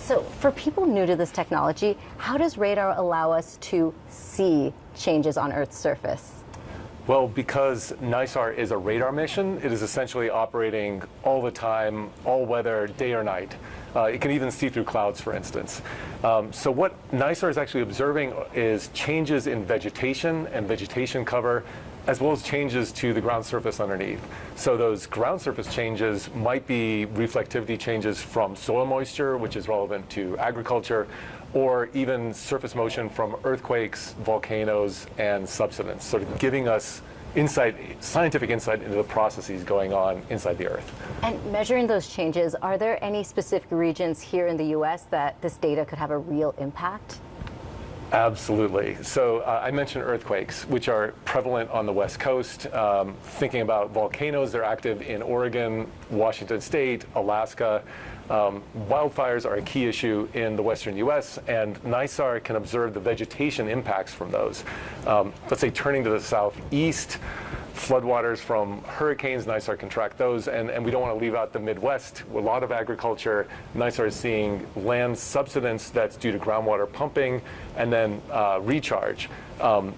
So for people new to this technology, how does radar allow us to see changes on Earth's surface? Well, because NISAR is a radar mission, it is essentially operating all the time, all weather, day or night. It can even see through clouds, for instance. So what NISAR is actually observing is changes in vegetation and vegetation cover, as well as changes to the ground surface underneath. So those ground surface changes might be reflectivity changes from soil moisture, which is relevant to agriculture, or even surface motion from earthquakes, volcanoes, and subsidence, sort of giving us scientific insight into the processes going on inside the Earth. And measuring those changes, are there any specific regions here in the U.S. that this data could have a real impact? Absolutely. So I mentioned earthquakes, which are prevalent on the West Coast. Thinking about volcanoes, they're active in Oregon, Washington State, Alaska. Wildfires are a key issue in the western U.S., and NISAR can observe the vegetation impacts from those. Let's say turning to the southeast, floodwaters from hurricanes, NISAR can track those, and we don't want to leave out the Midwest. A lot of agriculture, NISAR is seeing land subsidence that's due to groundwater pumping and then recharge,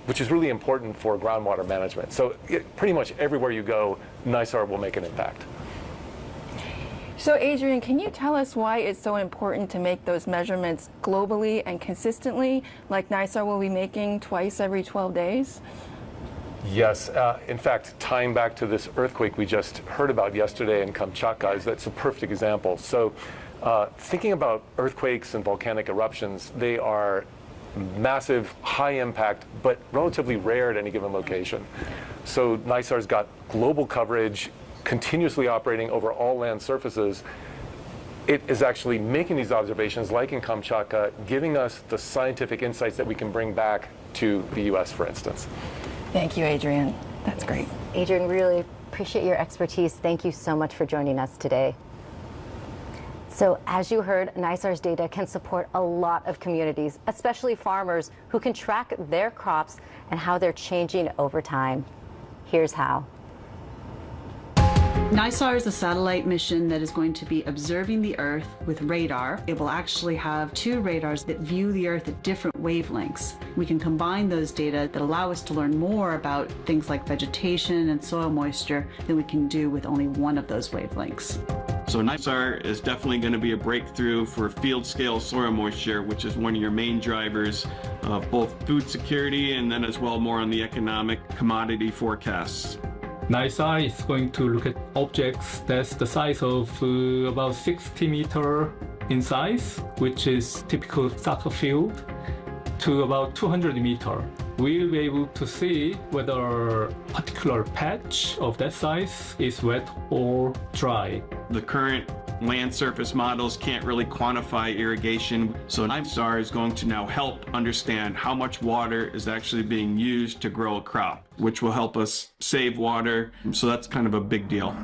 which is really important for groundwater management. So pretty much everywhere you go, NISAR will make an impact. So Adrian, can you tell us why it's so important to make those measurements globally and consistently, like NISAR will be making twice every 12 days? Yes. In fact, tying back to this earthquake we just heard about yesterday in Kamchatka, that's a perfect example. So thinking about earthquakes and volcanic eruptions, they are massive, high impact, but relatively rare at any given location. So NISAR's got global coverage, continuously operating over all land surfaces. It is actually making these observations, like in Kamchatka, giving us the scientific insights that we can bring back to the U.S., for instance. Thank you, Adrian. That's great. Adrian, really appreciate your expertise. Thank you so much for joining us today. So as you heard, NISAR's data can support a lot of communities, especially farmers who can track their crops and how they're changing over time. Here's how. NISAR is a satellite mission that is going to be observing the Earth with radar. It will actually have two radars that view the Earth at different wavelengths. We can combine those data that allow us to learn more about things like vegetation and soil moisture than we can do with only one of those wavelengths. So NISAR is definitely going to be a breakthrough for field-scale soil moisture, which is one of your main drivers of both food security and then as well more on the economic commodity forecasts. NISAR is going to look at objects that's the size of about 60 meters in size, which is typical soccer field, to about 200 meters. We'll be able to see whether a particular patch of that size is wet or dry. The current land surface models can't really quantify irrigation, so NISAR is going to now help understand how much water is actually being used to grow a crop, which will help us save water, so that's kind of a big deal.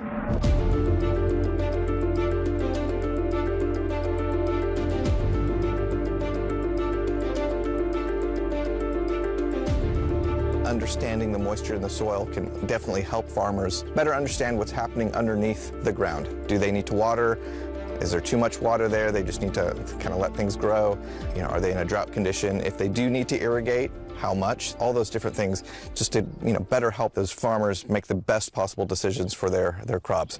Understanding the moisture in the soil can definitely help farmers better understand what's happening underneath the ground. Do they need to water? Is there too much water there? They just need to kind of let things grow. You know, are they in a drought condition? If they do need to irrigate, how much? All those different things just to, better help those farmers make the best possible decisions for their crops.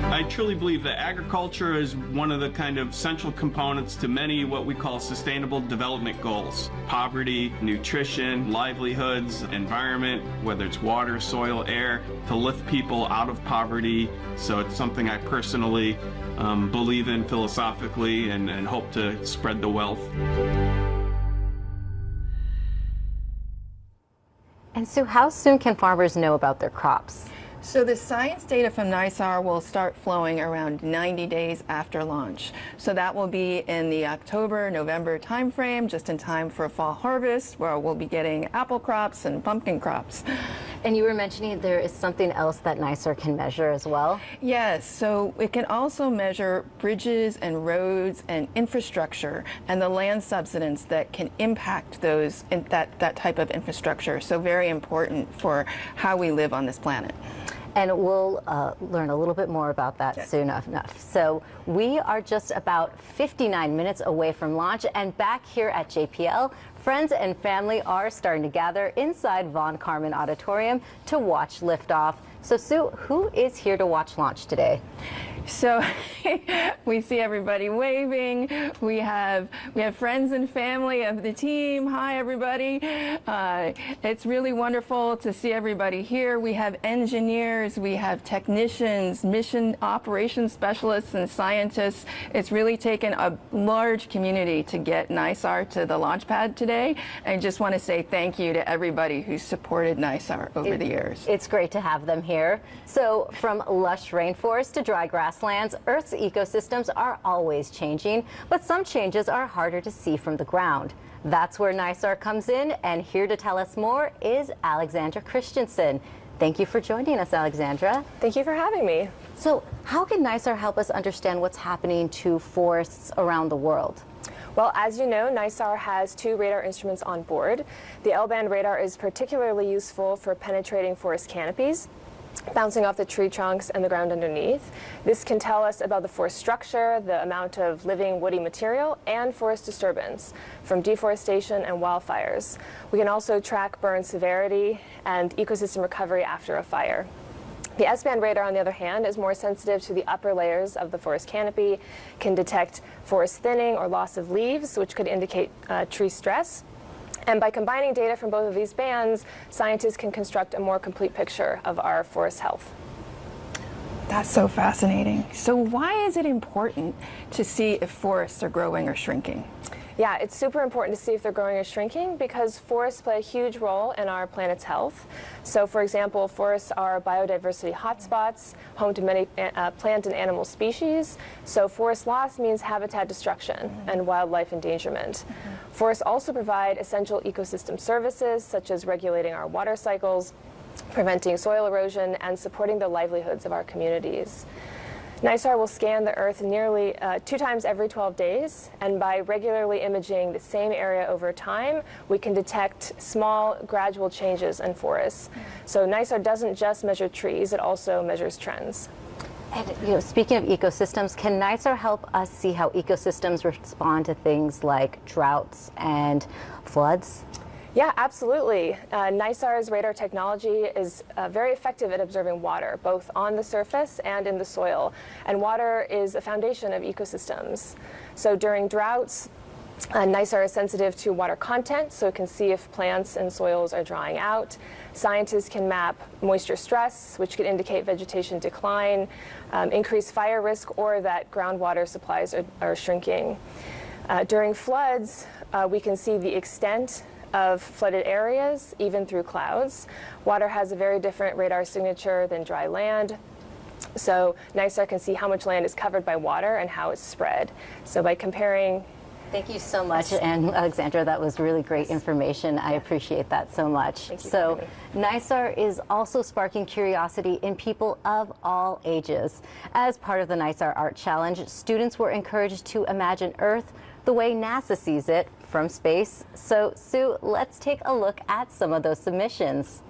I truly believe that agriculture is one of the kind of central components to many what we call sustainable development goals. Poverty, nutrition, livelihoods, environment, whether it's water, soil, air, to lift people out of poverty. So it's something I personally believe in philosophically and hope to spread the wealth. And so how soon can farmers know about their crops? So the science data from NISAR will start flowing around 90 days after launch. So that will be in the October-November timeframe, just in time for fall harvest, where we'll be getting apple crops and pumpkin crops. And you were mentioning there is something else that NISAR can measure as well? Yes, so it can also measure bridges and roads and infrastructure and the land subsidence that can impact that type of infrastructure. So very important for how we live on this planet. And we'll learn a little bit more about that soon enough. So we are just about 59 minutes away from launch, and back here at JPL, friends and family are starting to gather inside Von Karman Auditorium to watch liftoff. So Sue, who is here to watch launch today? So we see everybody waving. We have friends and family of the team. Hi, everybody. It's really wonderful to see everybody here. We have engineers, we have technicians, mission operations specialists, and scientists. It's really taken a large community to get NISAR to the launch pad today. And just want to say thank you to everybody who's supported NISAR over the years. It's great to have them here. So from lush rainforest to dry grasslands, Earth's ecosystems are always changing, but some changes are harder to see from the ground. That's where NISAR comes in, and here to tell us more is Alexandra Christensen. Thank you for joining us, Alexandra. Thank you for having me. So how can NISAR help us understand what's happening to forests around the world? Well, as you know, NISAR has 2 radar instruments on board. The L-band radar is particularly useful for penetrating forest canopies, bouncing off the tree trunks and the ground underneath. This can tell us about the forest structure, the amount of living woody material, and forest disturbance from deforestation and wildfires. We can also track burn severity and ecosystem recovery after a fire. The S-band radar, on the other hand, is more sensitive to the upper layers of the forest canopy, can detect forest thinning or loss of leaves, which could indicate tree stress. And by combining data from both of these bands, scientists can construct a more complete picture of our forest health. That's so fascinating. So why is it important to see if forests are growing or shrinking? Yeah, it's super important to see if they're growing or shrinking because forests play a huge role in our planet's health. So, for example, forests are biodiversity hotspots, home to many plant and animal species. So forest loss means habitat destruction and wildlife endangerment. Forests also provide essential ecosystem services, such as regulating our water cycles, preventing soil erosion, and supporting the livelihoods of our communities. NISAR will scan the Earth nearly 2 times every 12 days, and by regularly imaging the same area over time, we can detect small, gradual changes in forests. So NISAR doesn't just measure trees, it also measures trends. And speaking of ecosystems, can NISAR help us see how ecosystems respond to things like droughts and floods? Yeah, absolutely. NISAR's radar technology is very effective at observing water, both on the surface and in the soil. And water is a foundation of ecosystems. So during droughts, NISAR is sensitive to water content, so it can see if plants and soils are drying out. Scientists can map moisture stress, which could indicate vegetation decline, increased fire risk, or that groundwater supplies are shrinking. During floods, we can see the extent of flooded areas, even through clouds. Water has a very different radar signature than dry land. So NISAR can see how much land is covered by water and how it's spread. So by comparing... Thank you so much, and Alexandra, that was really great information. I appreciate that so much. So NISAR is also sparking curiosity in people of all ages. As part of the NISAR Art Challenge, students were encouraged to imagine Earth the way NASA sees it from space. So Sue, let's take a look at some of those submissions.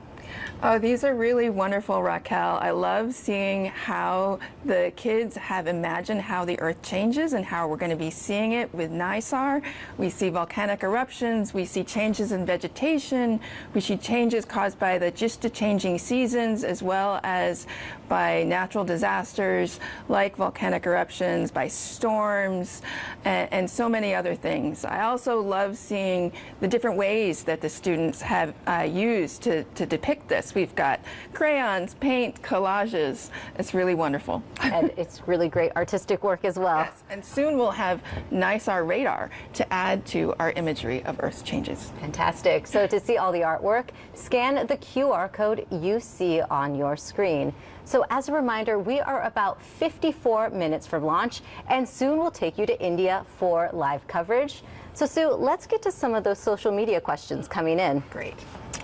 Oh, these are really wonderful, Raquel. I love seeing how the kids have imagined how the Earth changes and how we're going to be seeing it with NISAR. We see volcanic eruptions, we see changes in vegetation, we see changes caused by the changing seasons, as well as by natural disasters like volcanic eruptions, by storms, and so many other things. I also love seeing the different ways that the students have used to depict this. We've got crayons, paint, collages. It's really wonderful. And it's really great artistic work as well. Yes, and soon we'll have NISAR radar to add to our imagery of Earth's changes. Fantastic. So to see all the artwork, scan the QR code you see on your screen. So as a reminder, we are about 54 minutes from launch, and soon we'll take you to India for live coverage. So Sue, let's get to some of those social media questions coming in. Great.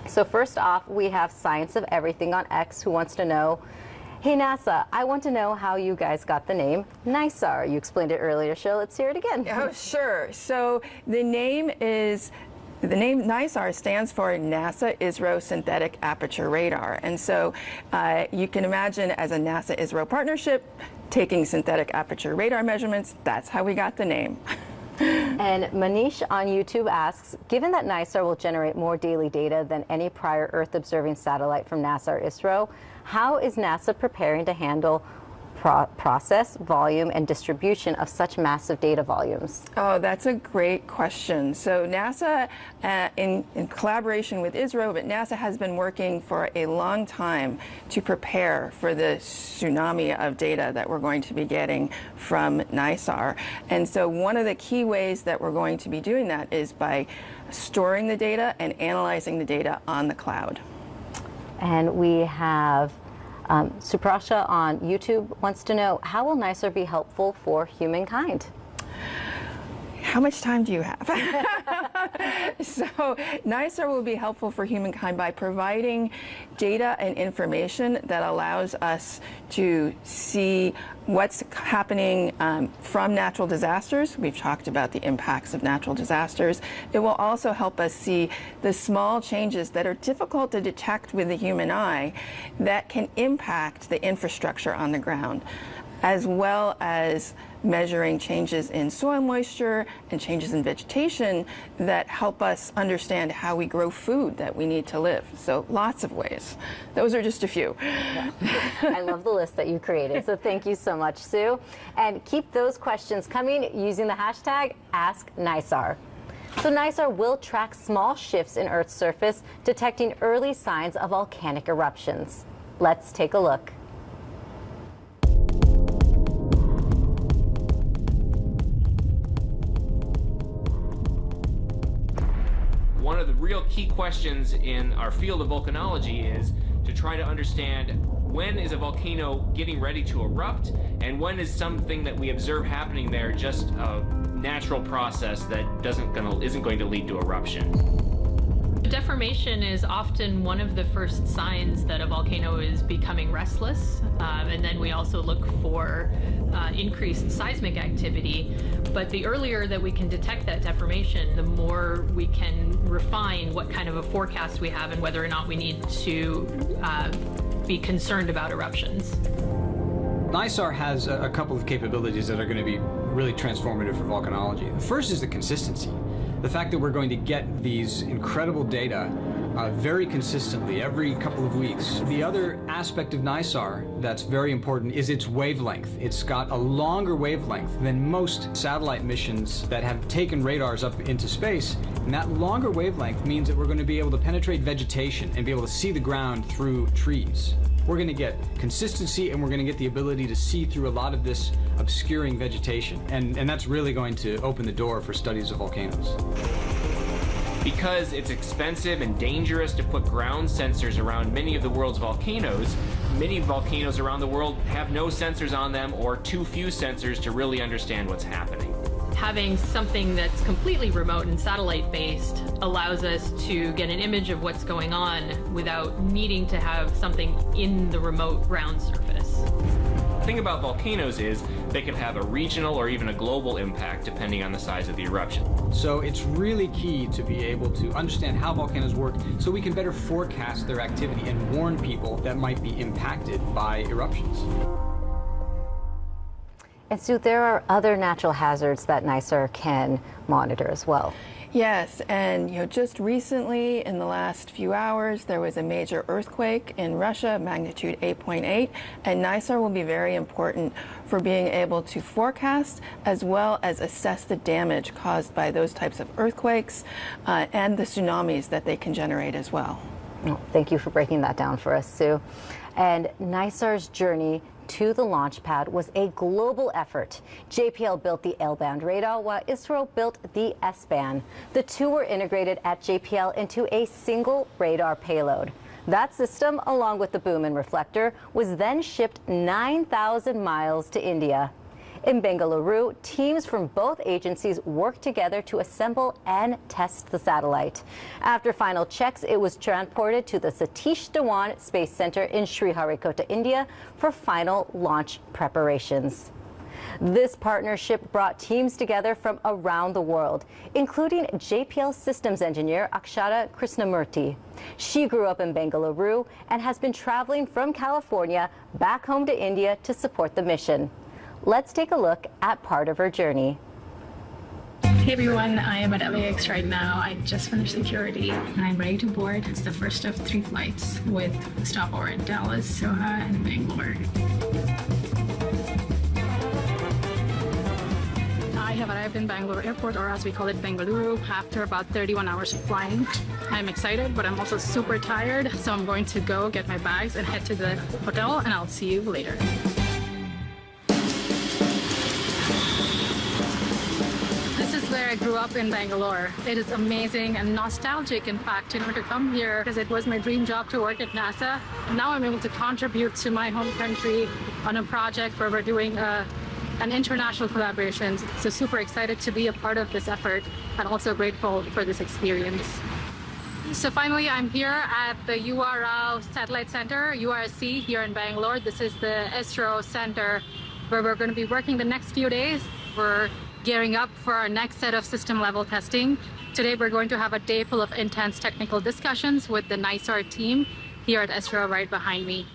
So first off, we have Science of Everything on X who wants to know, hey NASA, I want to know how you guys got the name NISAR. You explained it earlier, so let's hear it again. Oh, sure. So the name is The name NISAR stands for NASA ISRO Synthetic Aperture Radar. And so you can imagine, as a NASA-ISRO partnership, taking synthetic aperture radar measurements, that's how we got the name. And Manish on YouTube asks, given that NISAR will generate more daily data than any prior Earth-observing satellite from NASA or ISRO, how is NASA preparing to handle process, volume, and distribution of such massive data volumes? Oh, that's a great question. So NASA, in collaboration with ISRO, but NASA has been working for a long time to prepare for the tsunami of data that we're going to be getting from NISAR. And so one of the key ways that we're going to be doing that is by storing the data and analyzing the data on the cloud. And we have Suprasha on YouTube wants to know, how will NISAR be helpful for humankind? How much time do you have? So NISAR will be helpful for humankind by providing data and information that allows us to see what's happening from natural disasters. We've talked about the impacts of natural disasters. It will also help us see the small changes that are difficult to detect with the human eye that can impact the infrastructure on the ground, as well as measuring changes in soil moisture and changes in vegetation that help us understand how we grow food that we need to live. So lots of ways. Those are just a few. Yeah. I love the list that you created. So thank you so much, Sue. And keep those questions coming using the hashtag AskNISAR. So NISAR will track small shifts in Earth's surface, detecting early signs of volcanic eruptions. Let's take a look. One of the real key questions in our field of volcanology is to try to understand when is a volcano getting ready to erupt and when is something that we observe happening there just a natural process that isn't going to lead to eruption. Deformation is often one of the first signs that a volcano is becoming restless, and then we also look for increased seismic activity. But the earlier that we can detect that deformation, the more we can refine what kind of a forecast we have and whether or not we need to be concerned about eruptions. NISAR has a couple of capabilities that are going to be really transformative for volcanology. The first is the consistency. The fact that we're going to get these incredible data very consistently every couple of weeks. The other aspect of NISAR that's very important is its wavelength. It's got a longer wavelength than most satellite missions that have taken radars up into space. And that longer wavelength means that we're going to be able to penetrate vegetation and be able to see the ground through trees. We're going to get consistency, and we're going to get the ability to see through a lot of this obscuring vegetation. And that's really going to open the door for studies of volcanoes. Because it's expensive and dangerous to put ground sensors around many of the world's volcanoes, many volcanoes around the world have no sensors on them or too few sensors to really understand what's happening. Having something that's completely remote and satellite-based allows us to get an image of what's going on without needing to have something in the remote ground surface. The thing about volcanoes is they can have a regional or even a global impact depending on the size of the eruption. So it's really key to be able to understand how volcanoes work so we can better forecast their activity and warn people that might be impacted by eruptions. And Sue, there are other natural hazards that NISAR can monitor as well. Yes, and just recently, in the last few hours, there was a major earthquake in Russia, magnitude 8.8, and NISAR will be very important for being able to forecast as well as assess the damage caused by those types of earthquakes and the tsunamis that they can generate as well. Oh, thank you for breaking that down for us, Sue. And NISAR's journey to the launch pad was a global effort. JPL built the L-band radar while ISRO built the S-band. The two were integrated at JPL into a single radar payload. That system, along with the boom and reflector, was then shipped 9,000 miles to India. In Bengaluru, teams from both agencies worked together to assemble and test the satellite. After final checks, it was transported to the Satish Dhawan Space Center in Sriharikota, India, for final launch preparations. This partnership brought teams together from around the world, including JPL systems engineer Akshata Krishnamurthy. She grew up in Bengaluru and has been traveling from California back home to India to support the mission. Let's take a look at part of her journey. Hey everyone, I am at LAX right now. I just finished security and I'm ready to board. It's the first of 3 flights with stopover in Dallas, Soha, and Bangalore. I have arrived in Bangalore Airport, or as we call it, Bengaluru, after about 31 hours of flying. I'm excited, but I'm also super tired, so I'm going to go get my bags and head to the hotel, and I'll see you later. This is where I grew up in Bangalore. It is amazing and nostalgic, in fact, to come here because it was my dream job to work at NASA. Now I'm able to contribute to my home country on a project where we're doing an international collaboration. So super excited to be a part of this effort and also grateful for this experience. So finally, I'm here at the URL Satellite Center, URC, here in Bangalore. This is the ISRO center where we're going to be working the next few days. We're gearing up for our next set of system level testing. Today we're going to have a day full of intense technical discussions with the NISAR team here at ISRO right behind me.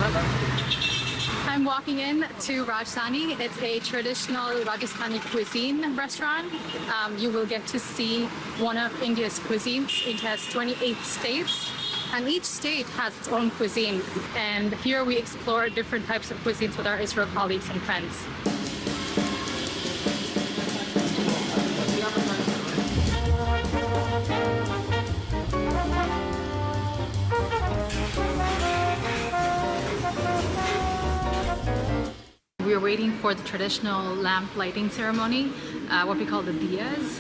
I'm walking in to Rajsthani. It's a traditional Rajasthani cuisine restaurant. You will get to see one of India's cuisines. It has 28 states, and each state has its own cuisine. And here we explore different types of cuisines with our ISRO colleagues and friends. We're waiting for the traditional lamp lighting ceremony, what we call the diyas.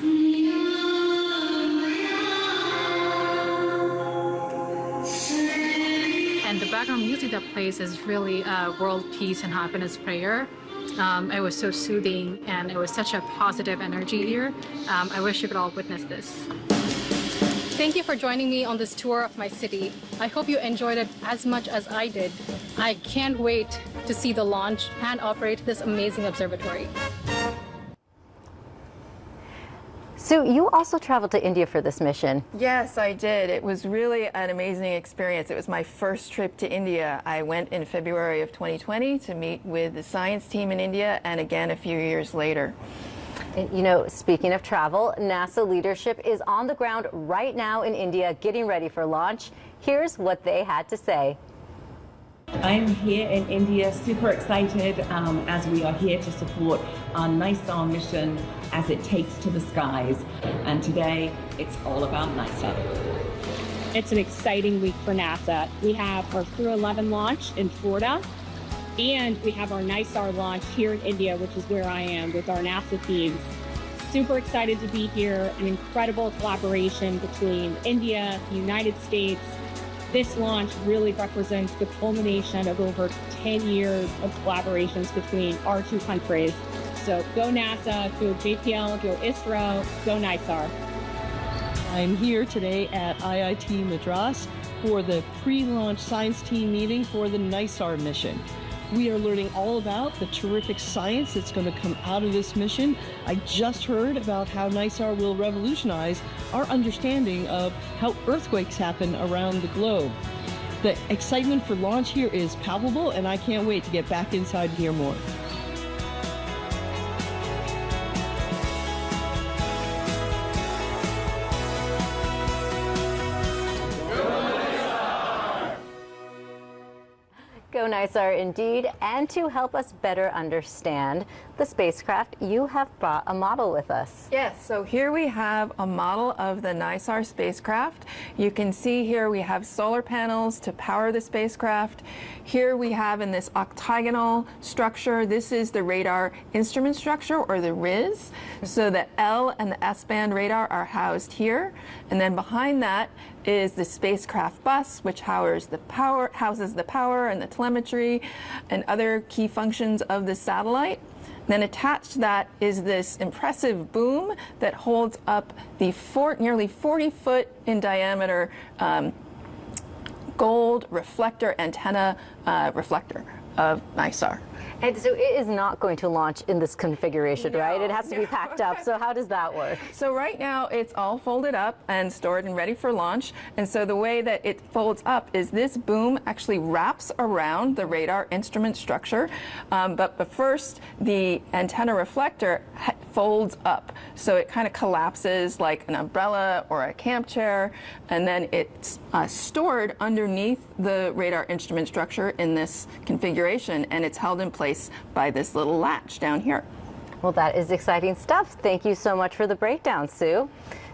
And the background music that plays is really world peace and happiness prayer. It was so soothing and it was such a positive energy here. I wish you could all witness this. Thank you for joining me on this tour of my city. I hope you enjoyed it as much as I did. I can't wait to see the launch and operate this amazing observatory. So you also traveled to India for this mission. Yes, I did. It was really an amazing experience. It was my first trip to India. I went in February of 2020 to meet with the science team in India, and again a few years later. And, you know, speaking of travel, NASA leadership is on the ground right now in India getting ready for launch. Here's what they had to say. I'm here in India, super excited as we are here to support our NISAR mission as it takes to the skies. And today, it's all about NISAR. It's an exciting week for NASA. We have our Crew 11 launch in Florida, and we have our NISAR launch here in India, which is where I am with our NASA teams. Super excited to be here, an incredible collaboration between India, the United States. This launch really represents the culmination of over 10 years of collaborations between our 2 countries. So go NASA, go JPL, go ISRO, go NISAR. I'm here today at IIT Madras for the pre-launch science team meeting for the NISAR mission. We are learning all about the terrific science that's going to come out of this mission. I just heard about how NISAR will revolutionize our understanding of how earthquakes happen around the globe. The excitement for launch here is palpable, and I can't wait to get back inside and hear more. Go NISAR indeed. And to help us better understand the spacecraft, you have brought a model with us. Yes, so here we have a model of the NISAR spacecraft. You can see here we have solar panels to power the spacecraft. Here we have in this octagonal structure, this is the radar instrument structure, or the RIS. So the L and the S-band radar are housed here. And then behind that is the spacecraft bus, which houses the power and the telemetry and other key functions of the satellite. Then attached to that is this impressive boom that holds up the nearly 40-foot in diameter gold reflector antenna reflector. of NISAR. And so it is not going to launch in this configuration, right? It has to be packed up. So how does that work? So right now it's all folded up and stored and ready for launch. And so the way that it folds up is this boom actually wraps around the radar instrument structure. But first, the antenna reflector folds up. So it kind of collapses like an umbrella or a camp chair. And then it's stored underneath the radar instrument structure in this configuration. And it's held in place by this little latch down here. Well, that is exciting stuff. Thank you so much for the breakdown, Sue.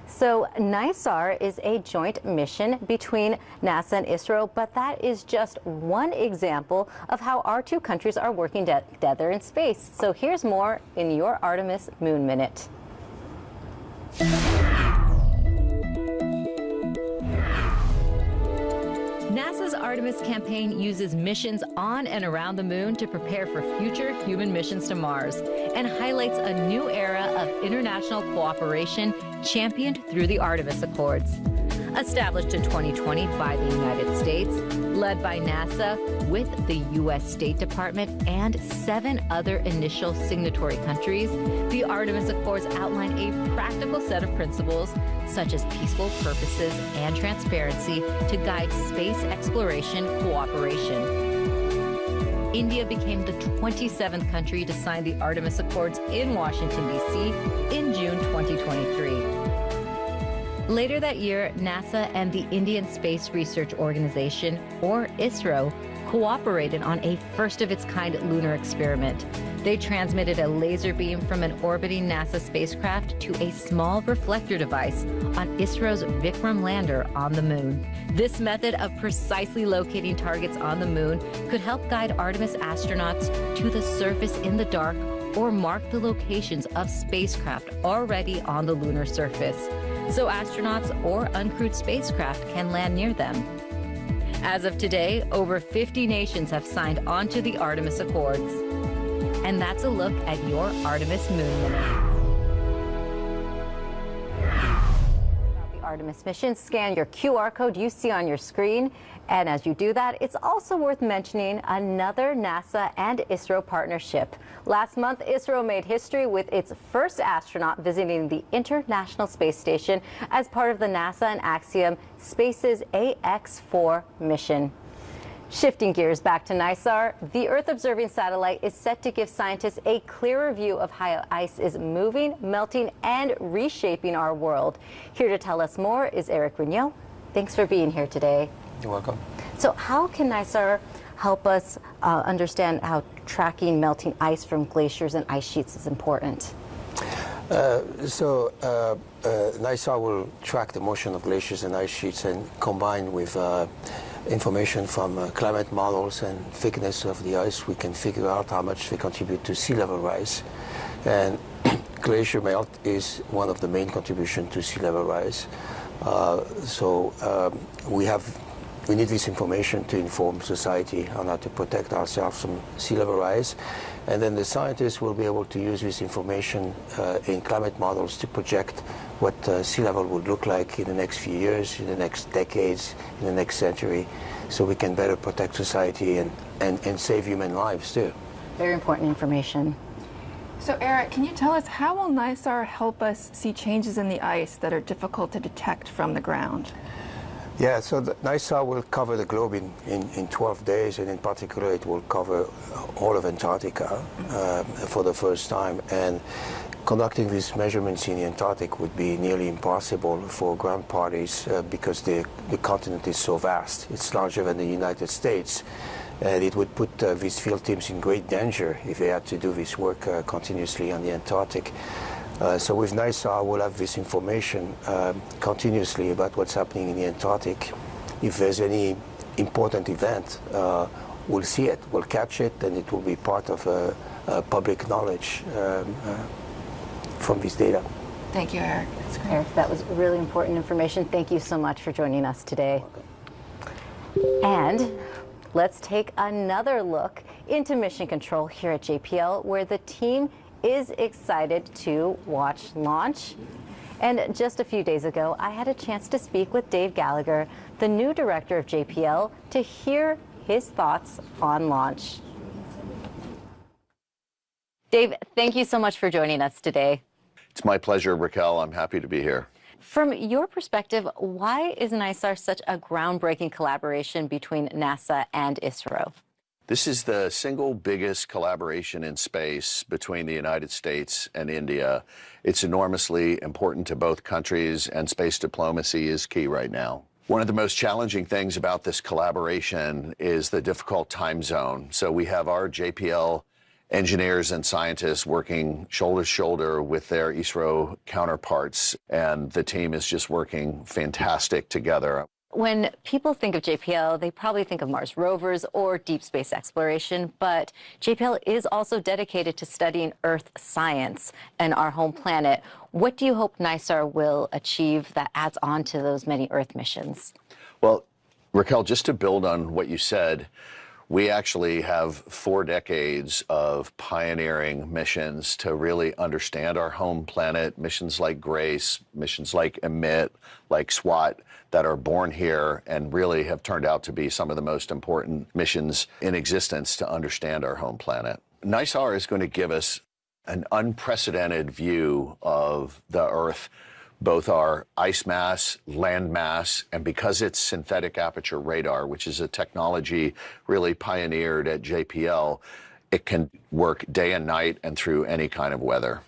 So NISAR is a joint mission between NASA and ISRO, but that is just one example of how our two countries are working together in space. So here's more in your Artemis Moon Minute. NASA's Artemis campaign uses missions on and around the moon to prepare for future human missions to Mars and highlights a new era of international cooperation championed through the Artemis Accords. Established in 2020 by the United States, led by NASA with the U.S. State Department and 7 other initial signatory countries, the Artemis Accords outline a practical set of principles such as peaceful purposes and transparency to guide space exploration cooperation. India became the 27th country to sign the Artemis Accords in Washington, D.C. in June 2023. Later that year, NASA and the Indian Space Research Organization, or ISRO, cooperated on a first-of-its-kind lunar experiment. They transmitted a laser beam from an orbiting NASA spacecraft to a small reflector device on ISRO's Vikram lander on the moon. This method of precisely locating targets on the moon could help guide Artemis astronauts to the surface in the dark or mark the locations of spacecraft already on the lunar surface, so astronauts or uncrewed spacecraft can land near them. As of today, over 50 nations have signed on to the Artemis Accords. And that's a look at your Artemis Moon Minute. The Artemis mission, scan your QR code you see on your screen. And as you do that, it's also worth mentioning another NASA and ISRO partnership. Last month, ISRO made history with its first astronaut visiting the International Space Station as part of the NASA and Axiom Space's AX-4 mission. Shifting gears back to NISAR, the Earth-observing satellite is set to give scientists a clearer view of how ice is moving, melting, and reshaping our world. Here to tell us more is Eric Rignot. Thanks for being here today. You're welcome. So how can NISAR help us understand how tracking melting ice from glaciers and ice sheets is important? NISAR will track the motion of glaciers and ice sheets and combine with information from climate models and thickness of the ice, we can figure out how much they contribute to sea level rise. And glacier melt is one of the main contributions to sea level rise. We need this information to inform society on how to protect ourselves from sea level rise. And then the scientists will be able to use this information in climate models to project what sea level would look like in the next few years, in the next decades, in the next century, so we can better protect society and save human lives too. Very important information. So Eric, can you tell us how will NISAR help us see changes in the ice that are difficult to detect from the ground? Yeah, so the NISAR will cover the globe in 12 days, and in particular it will cover all of Antarctica for the first time. And conducting these measurements in the Antarctic would be nearly impossible for ground parties because the continent is so vast. It's larger than the United States, and it would put these field teams in great danger if they had to do this work continuously on the Antarctic. So with NISAR, we'll have this information continuously about what's happening in the Antarctic. If there's any important event, we'll see it, we'll catch it, and it will be part of public knowledge from this data. Thank you, Eric. That's great. Eric, that was really important information. Thank you so much for joining us today. And let's take another look into mission control here at JPL, where the team is excited to watch launch. And just a few days ago, I had a chance to speak with Dave Gallagher, the new director of JPL, to hear his thoughts on launch. Dave, thank you so much for joining us today. It's my pleasure, Raquel. I'm happy to be here. From your perspective, why is NISAR such a groundbreaking collaboration between NASA and ISRO? This is the single biggest collaboration in space between the United States and India. It's enormously important to both countries, and space diplomacy is key right now. One of the most challenging things about this collaboration is the difficult time zone. So we have our JPL engineers and scientists working shoulder to shoulder with their ISRO counterparts, and the team is just working fantastic together. When people think of JPL, they probably think of Mars rovers or deep space exploration, but JPL is also dedicated to studying Earth science and our home planet. What do you hope NISAR will achieve that adds on to those many Earth missions? Well, Raquel, just to build on what you said, we actually have 4 decades of pioneering missions to really understand our home planet, missions like GRACE, missions like EMIT, like SWAT, that are born here and really have turned out to be some of the most important missions in existence to understand our home planet. NISAR is going to give us an unprecedented view of the Earth, both our ice mass, land mass, and because it's synthetic aperture radar, which is a technology really pioneered at JPL, it can work day and night and through any kind of weather.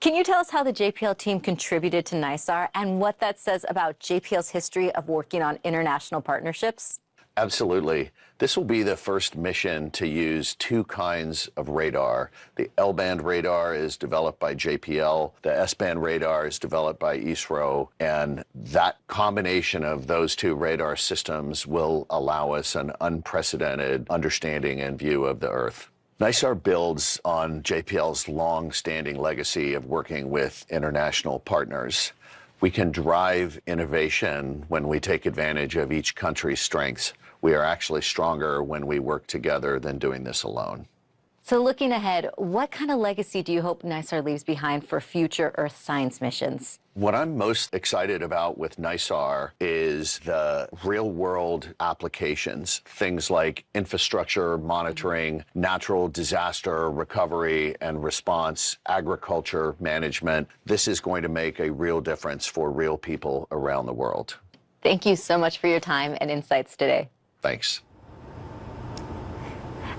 Can you tell us how the JPL team contributed to NISAR and what that says about JPL's history of working on international partnerships? Absolutely. This will be the first mission to use 2 kinds of radar. The L-band radar is developed by JPL. The S-band radar is developed by ISRO. And that combination of those 2 radar systems will allow us an unprecedented understanding and view of the Earth. NISAR builds on JPL's long-standing legacy of working with international partners. We can drive innovation when we take advantage of each country's strengths. We are actually stronger when we work together than doing this alone. So looking ahead, what kind of legacy do you hope NISAR leaves behind for future Earth science missions? What I'm most excited about with NISAR is the real-world applications, things like infrastructure monitoring, natural disaster recovery and response, agriculture management. This is going to make a real difference for real people around the world. Thank you so much for your time and insights today. Thanks.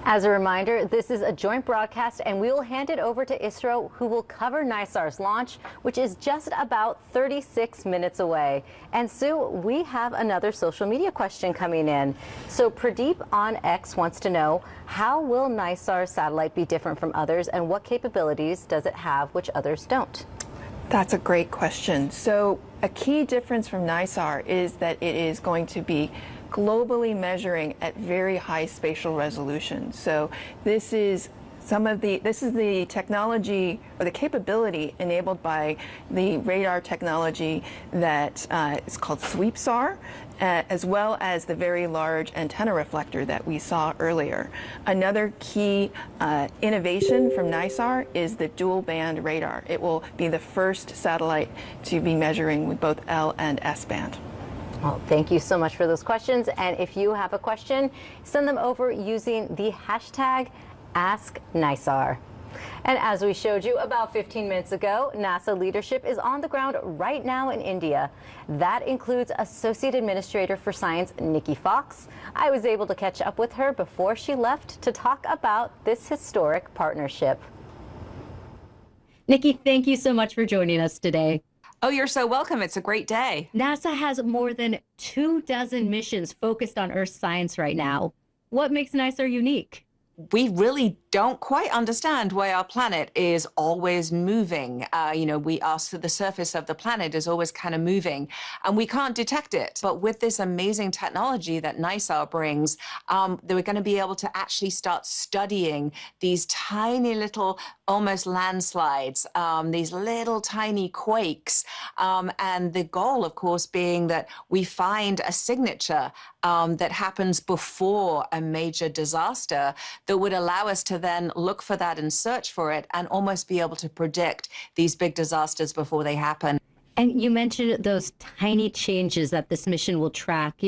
As a reminder, this is a joint broadcast, and we will hand it over to ISRO, who will cover NISAR's launch, which is just about 36 minutes away. And Sue, we have another social media question coming in. So Pradeep on X wants to know, how will NISAR's satellite be different from others, and what capabilities does it have which others don't? That's a great question. So a key difference from NISAR is that it is going to be globally measuring at very high spatial resolution. So this is the technology or the capability enabled by the radar technology that is called SweepSAR, as well as the very large antenna reflector that we saw earlier. Another key innovation from NISAR is the dual band radar. It will be the first satellite to be measuring with both L and S band. Well, thank you so much for those questions. And if you have a question, send them over using the hashtag AskNISAR. And as we showed you about 15 minutes ago, NASA leadership is on the ground right now in India. That includes Associate Administrator for Science, Nikki Fox. I was able to catch up with her before she left to talk about this historic partnership. Nikki, thank you so much for joining us today. Oh, you're so welcome. It's a great day. NASA has more than 24 missions focused on Earth science right now. What makes NISAR unique? We really don't quite understand why our planet is always moving. The surface of the planet is always kind of moving, and we can't detect it. But with this amazing technology that NISAR brings, we're going to be able to actually start studying these tiny little, almost landslides, these little tiny quakes. And the goal, of course, being that we find a signature that happens before a major disaster that would allow us to then look for that and search for it and almost be able to predict these big disasters before they happen. And you mentioned those tiny changes that this mission will track.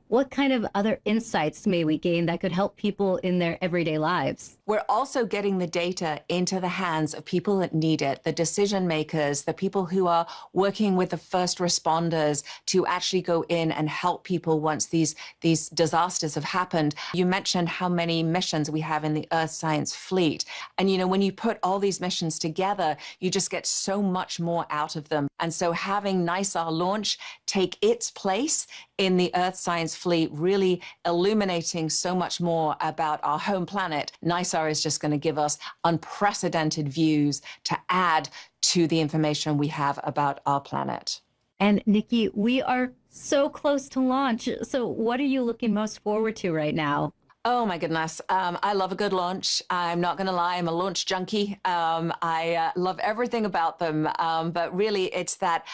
what kind of other insights may we gain that could help people in their everyday lives? We're also getting the data into the hands of people that need it, the decision makers, the people who are working with the first responders to actually go in and help people once these disasters have happened. You mentioned how many missions we have in the Earth Science Fleet. And, you know, when you put all these missions together, you just get so much more out of them. And so having NISAR launch take its place in the Earth Science Fleet, really illuminating so much more about our home planet, NISAR is just going to give us unprecedented views to add to the information we have about our planet. And Nikki, we are so close to launch. So what are you looking most forward to right now? Oh my goodness. I love a good launch. I'm not going to lie. I'm a launch junkie. I love everything about them. But really it's that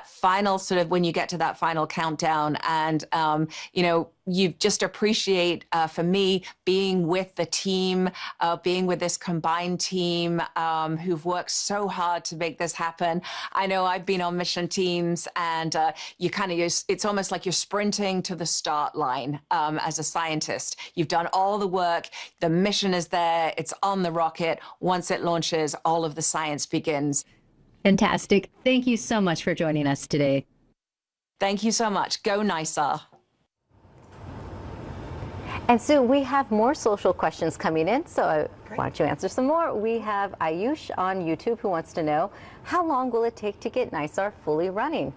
final sort of when you get to that final countdown and, you know, you just appreciate, for me, being with the team, being with this combined team who've worked so hard to make this happen. I know I've been on mission teams and you kind of, it's almost like you're sprinting to the start line as a scientist. You've done all the work, the mission is there, it's on the rocket. Once it launches, all of the science begins. Fantastic. Thank you so much for joining us today. Thank you so much. Go NISAR. And Sue, we have more social questions coming in, so why don't you answer some more? We have Ayush on YouTube who wants to know, how long will it take to get NISAR fully running?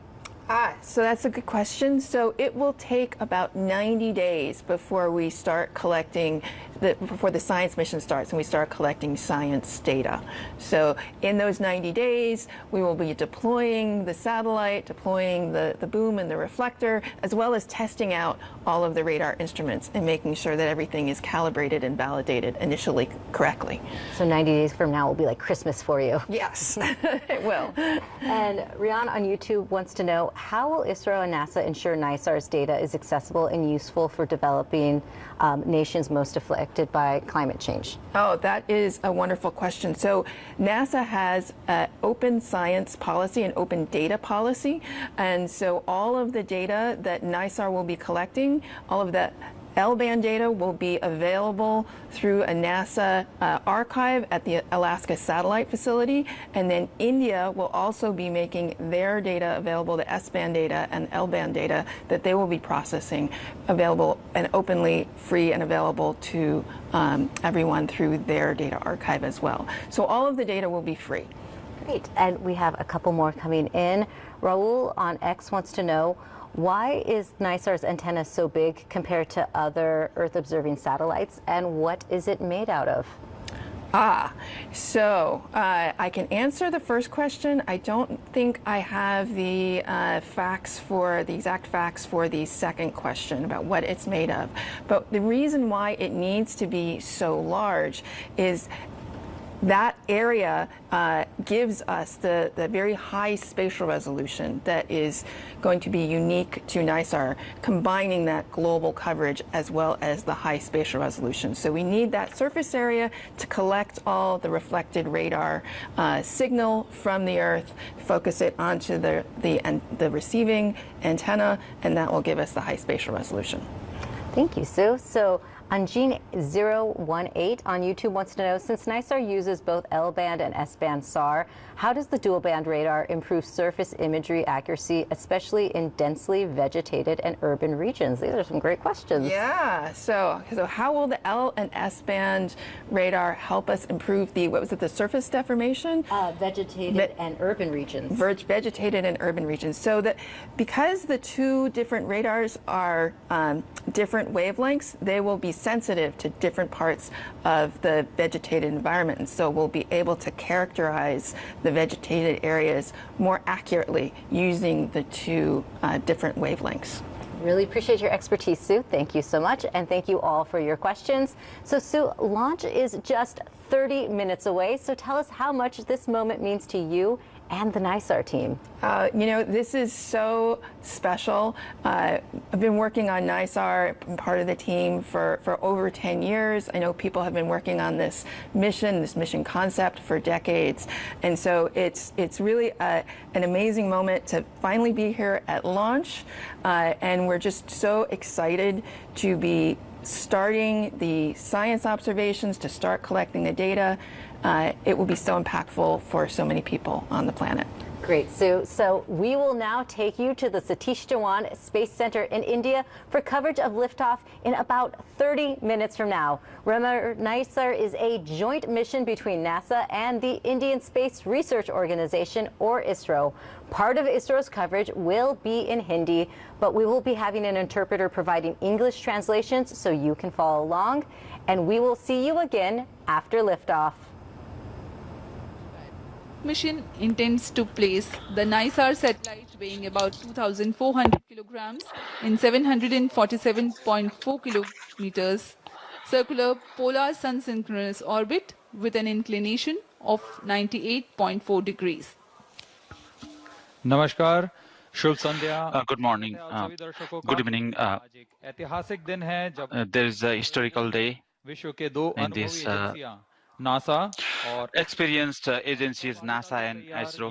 So that's a good question. So it will take about 90 days before we start collecting, before the science mission starts and we start collecting science data. So in those 90 days, we will be deploying the satellite, deploying the boom and the reflector, as well as testing out all of the radar instruments and making sure that everything is calibrated and validated initially correctly. So 90 days from now will be like Christmas for you. Yes, it will. And Rian on YouTube wants to know, how will ISRO and NASA ensure NISAR's data is accessible and useful for developing nations most affected by climate change? Oh, that is a wonderful question. So NASA has an open science policy and open data policy. And so all of the data that NISAR will be collecting, all of that L-band data will be available through a NASA archive at the Alaska Satellite Facility, and then India will also be making their data available, the S-band data and L-band data that they will be processing available and openly free and available to everyone through their data archive as well. So all of the data will be free. Great, and we have a couple more coming in. Raul on X wants to know, why is NISAR's antenna so big compared to other Earth-observing satellites, and what is it made out of? So I can answer the first question. I don't think I have the exact facts for the second question about what it's made of. But the reason why it needs to be so large is that area gives us the very high spatial resolution that is going to be unique to NISAR, combining that global coverage as well as the high spatial resolution. So we need that surface area to collect all the reflected radar signal from the Earth, focus it onto the receiving antenna, and that will give us the high spatial resolution. Thank you, Sue. So Anjin018 on YouTube wants to know, since NISAR uses both L-band and S-band SAR, how does the dual-band radar improve surface imagery accuracy, especially in densely vegetated and urban regions? These are some great questions. Yeah, so how will the L and S-band radar help us improve the, what was it, the surface deformation? Vegetated and urban regions. Vegetated and urban regions. So that because the two different radars are different wavelengths, they will be sensitive to different parts of the vegetated environment, and so we'll be able to characterize the vegetated areas more accurately using the two different wavelengths. Really appreciate your expertise, Sue. Thank you so much, and thank you all for your questions. So Sue, launch is just 30 minutes away, so tell us how much this moment means to you and the NISAR team? You know, this is so special. I've been working on NISAR, been part of the team for over 10 years. I know people have been working on this mission concept for decades. And so it's really an amazing moment to finally be here at launch. And we're just so excited to be starting the science observations, to start collecting the data. It will be so impactful for so many people on the planet. Great, Sue. So we will now take you to the Satish Dhawan Space Center in India for coverage of liftoff in about 30 minutes from now. Remember, NISAR is a joint mission between NASA and the Indian Space Research Organization, or ISRO. Part of ISRO's coverage will be in Hindi, but we will be having an interpreter providing English translations so you can follow along. And we will see you again after liftoff. Mission intends to place the NISAR satellite weighing about 2,400 kilograms in 747.4 kilometers circular polar sun-synchronous orbit with an inclination of 98.4 degrees. Namaskar, Shubh Sandhya. Good morning, good evening. There is a historical day in this NASA experienced agencies NASA and ISRO.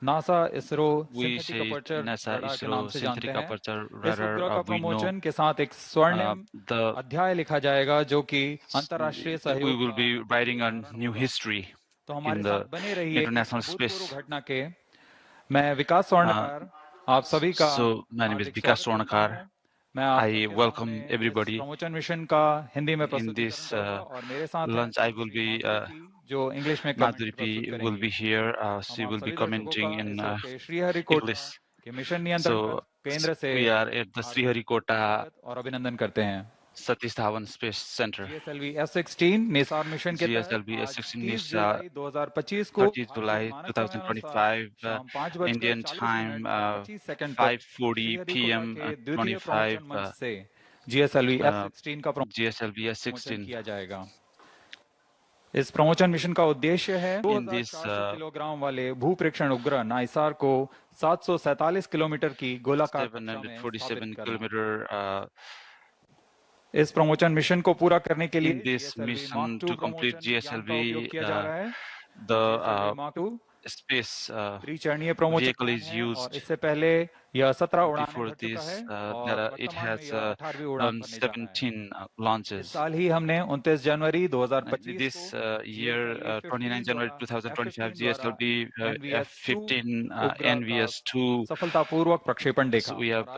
NASA ISRO We say NASA ISRO synthetic aperture radar. We know we will be writing a new history in the international space. So my name is Vikas Swarnakar. I welcome everybody in this lunch. I will be Madhuri will be here. She will be commenting in English. So we are at the Sriharikota Satish Dhawan Space Center. GSLV S16 NISAR mission के GSLV S16 NISAR 30 July 2025 Indian time 5:40 p.m. 25 GSLV S16 का GSLV S16 किया जाएगा. इस promotion mission का उद्देश्य है 2400 kilogram वाले भूप्रेक्षण उपग्रह नाइसार को 747 किलोमीटर की गोलाकार 747 kilometer इस प्रमोशन मिशन को पूरा करने के लिए in this mission to complete GSLV the space vehicle is used. इससे पहले यह 17 उड़ानें Before भर चुका this, है it has done 17 launches. साल ही हमने 29 जनवरी 2025 This year, 29 January 2025, GSLV F-15 NVS-2 सफलतापूर्वक प्रक्षेपण देखा. So we have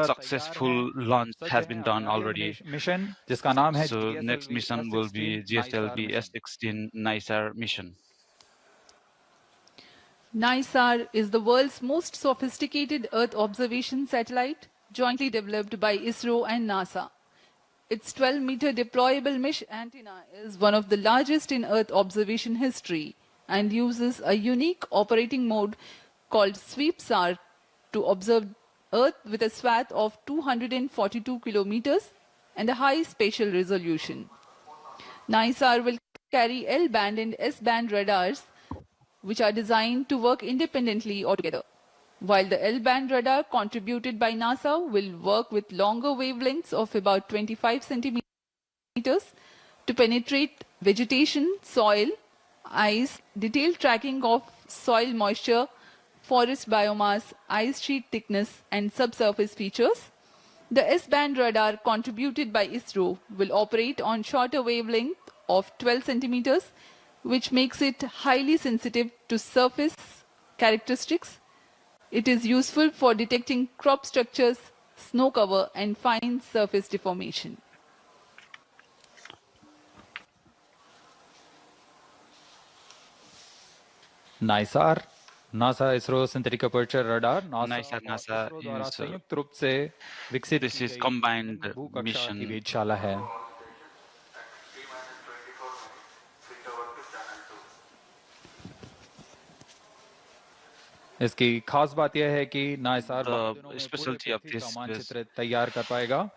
successful launch has been done already. Mission जिसका नाम है So next mission will be GSLV S16 NISAR mission. NISAR is the world's most sophisticated Earth observation satellite, jointly developed by ISRO and NASA. Its 12-meter deployable mesh antenna is one of the largest in Earth observation history and uses a unique operating mode called Sweep SAR to observe Earth with a swath of 242 kilometers and a high spatial resolution. NISAR will carry L-band and S-band radars which are designed to work independently or together, while the L-band radar contributed by NASA will work with longer wavelengths of about 25 centimeters to penetrate vegetation, soil, ice, detailed tracking of soil moisture, forest biomass, ice sheet thickness, and subsurface features. The S-band radar contributed by ISRO will operate on shorter wavelength of 12 centimeters, which makes it highly sensitive to surface characteristics. It is useful for detecting crop structures, snow cover, and fine surface deformation. NISAR, NASA ISRO synthetic aperture radar, NISAR NASA is संयुक्त रूप से विकसित this is combined mission. वेधशाला है. इसकी खास बात यह है कि नाइसार specialty of this मानचित्र तैयार कर पाएगा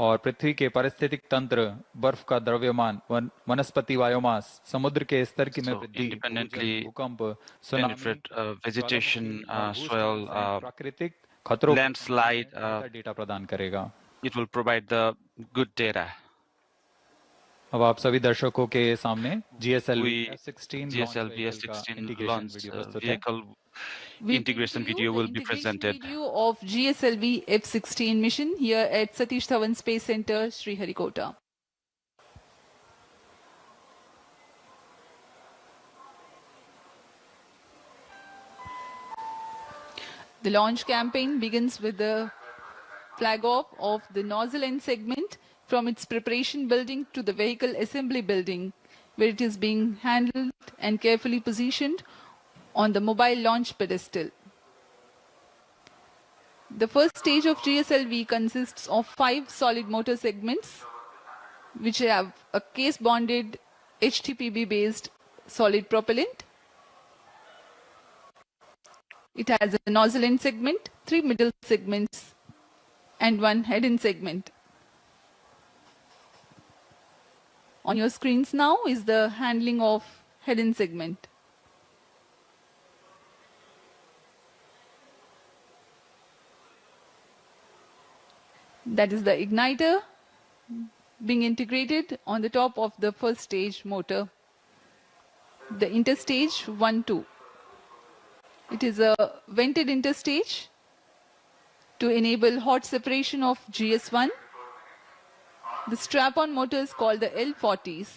और पृथ्वी के पारिस्थितिक तंत्र, बर्फ का द्रव्यमान, वनस्पति बायोमास, समुद्र के स्तर की में वृद्धि, independently भूकंप, benefit vegetation, soil, प्राकृतिक खतरों landslide. डेटा प्रदान करेगा. It will provide the good data. अब आप सभी दर्शकों के सामने GSLV F-16 launch vehicle integration video will be presented. Video of GSLV F-16 mission here at Satish Dhawan Space Center, Sriharikota. The launch campaign begins with the flag off of the nozzle end segment from its preparation building to the vehicle assembly building, where it is being handled and carefully positioned on the mobile launch pedestal. The first stage of GSLV consists of 5 solid motor segments, which have a case-bonded HTPB-based solid propellant. It has a nozzle end segment, 3 middle segments, and 1 head end segment. On your screens now is the handling of head end segment. That is the igniter being integrated on the top of the first stage motor, the interstage 1-2. It is a vented interstage to enable hot separation of GS1. The strap-on motors called the L40s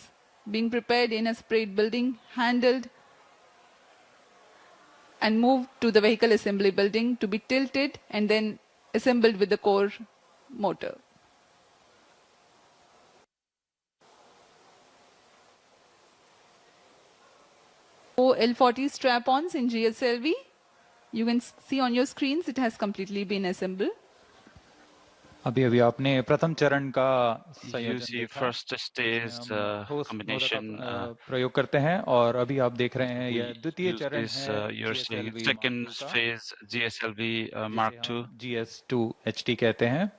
being prepared in a separate building, handled and moved to the vehicle assembly building to be tilted and then assembled with the core motor. L40 strap-ons in GSLV. You can see on your screens it has completely been assembled. अभी आपने प्रथम चरण का संयोजन देखा. First stage combination प्रयोग करते हैं और अभी आप देख रहे हैं यह द्वितीय चरण है. You're seeing second phase GSLV Mark II. GS2 HT कहते हैं.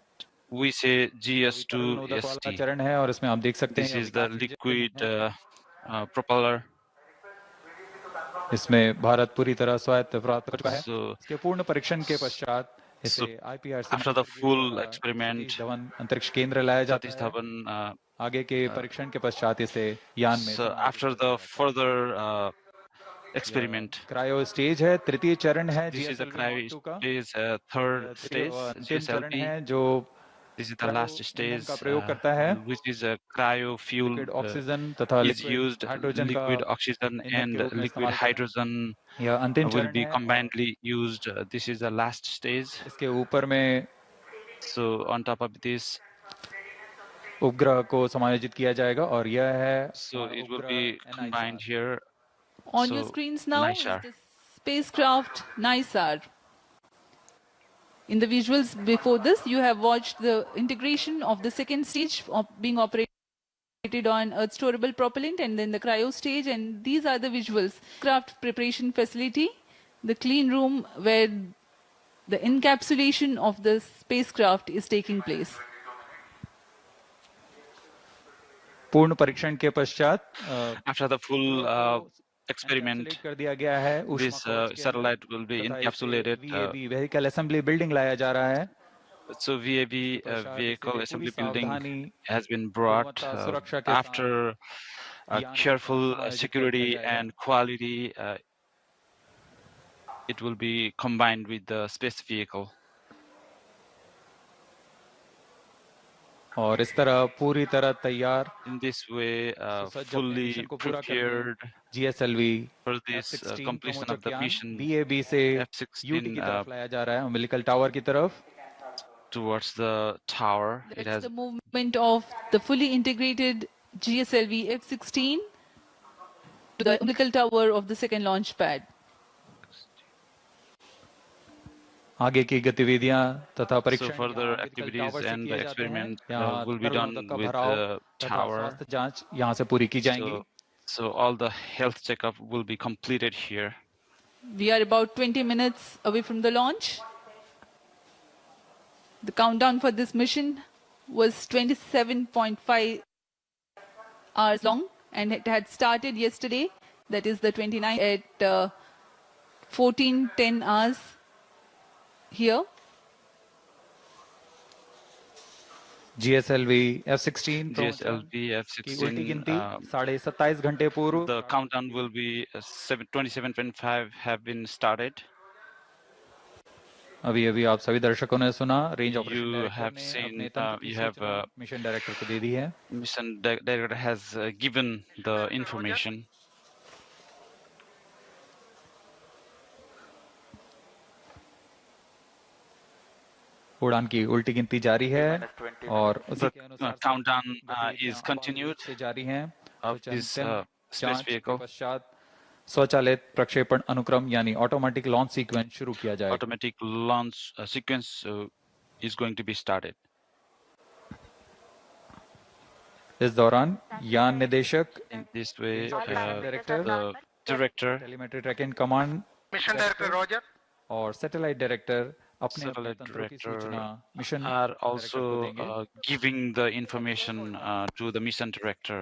We say GS2 ST. चरण है और इसमें आप देख सकते हैं. This is the liquid propeller. इसमें भारत पूरी तरह स्वायत्त प्राप्त कर चुका है. इसके पूर्ण परीक्षण के पश्चात So, after the full experiment, अंतरिक्ष केंद्र लाया जाता है. आगे के परीक्षण के पश्चात इसे यान में. So after the further experiment, cryo stage है, तृतीय चरण है. This is the cryo stage, third stage, GSLV. है जो This is the last stage, का प्रयोग करता है, which is a cryo fuel. Oxygen तथा is used liquid oxygen and liquid hydrogen will be combinedly used. This is the last stage. इसके ऊपर में so on top of this उपग्रह को समायोजित किया जाएगा और यह है. So it will be combined here. On your screens now is the spacecraft NISAR. In the visuals before this, you have watched the integration of the second stage of being operated on Earth storable propellant and then the cryo stage, and these are the visuals. Craft preparation facility, the clean room where the encapsulation of the spacecraft is taking place. पूर्ण परीक्षण के पश्चात after the full experiment, this satellite will be encapsulated. Vehicle assembly building लाया जा रहा है. So VAB vehicle assembly building has been brought after careful security and quality. It will be combined with the space vehicle. और इस तरह पूरी तरह तैयार. In this way, fully prepared GSLV for this completion of the mission. BAB से F-16 की तरफ लाया जा रहा है, umbilical tower की तरफ. Towards the tower. That's it has the movement of the fully integrated GSLV F-16 to the umbilical tower of the second launch pad. आगे की गतिविधियां तथा परीक्षण. So further activities and the experiment will be done with the tower. जांच यहाँ से पूरी की जाएंगी. So all the health checkup will be completed here. We are about 20 minutes away from the launch. The countdown for this mission was 27.5 hours long, and it had started yesterday, that is the 29th, at 14:10 hours here. GSLV F-16 GSLV की उल्टी F-16 गिनती 27.5 घंटे पूर्व the countdown will be 27.5 have been started. अभी अभी आप सभी दर्शकों ने सुना range operation You director have ने seen, अपने तंत्र की you have सूचना मिशन डायरेक्टर को दे दी है. mission director has given the information. उड़ान की उल्टी गिनती जारी है और उसी के अनुसार countdown is continued से जारी हैं. of this space vehicle. पश्चात स्वचालित प्रक्षेपण अनुक्रम यानी ऑटोमेटिक लॉन्च सीक्वेंस शुरू किया जाएगा. Automatic launch sequence is going to be started. इस दौरान यान निदेशक in this way director the director telemetry tracking command mission director Roger और सैटेलाइट डायरेक्टर अपने तंत्रों की सूचना mission are also giving the information to the mission director.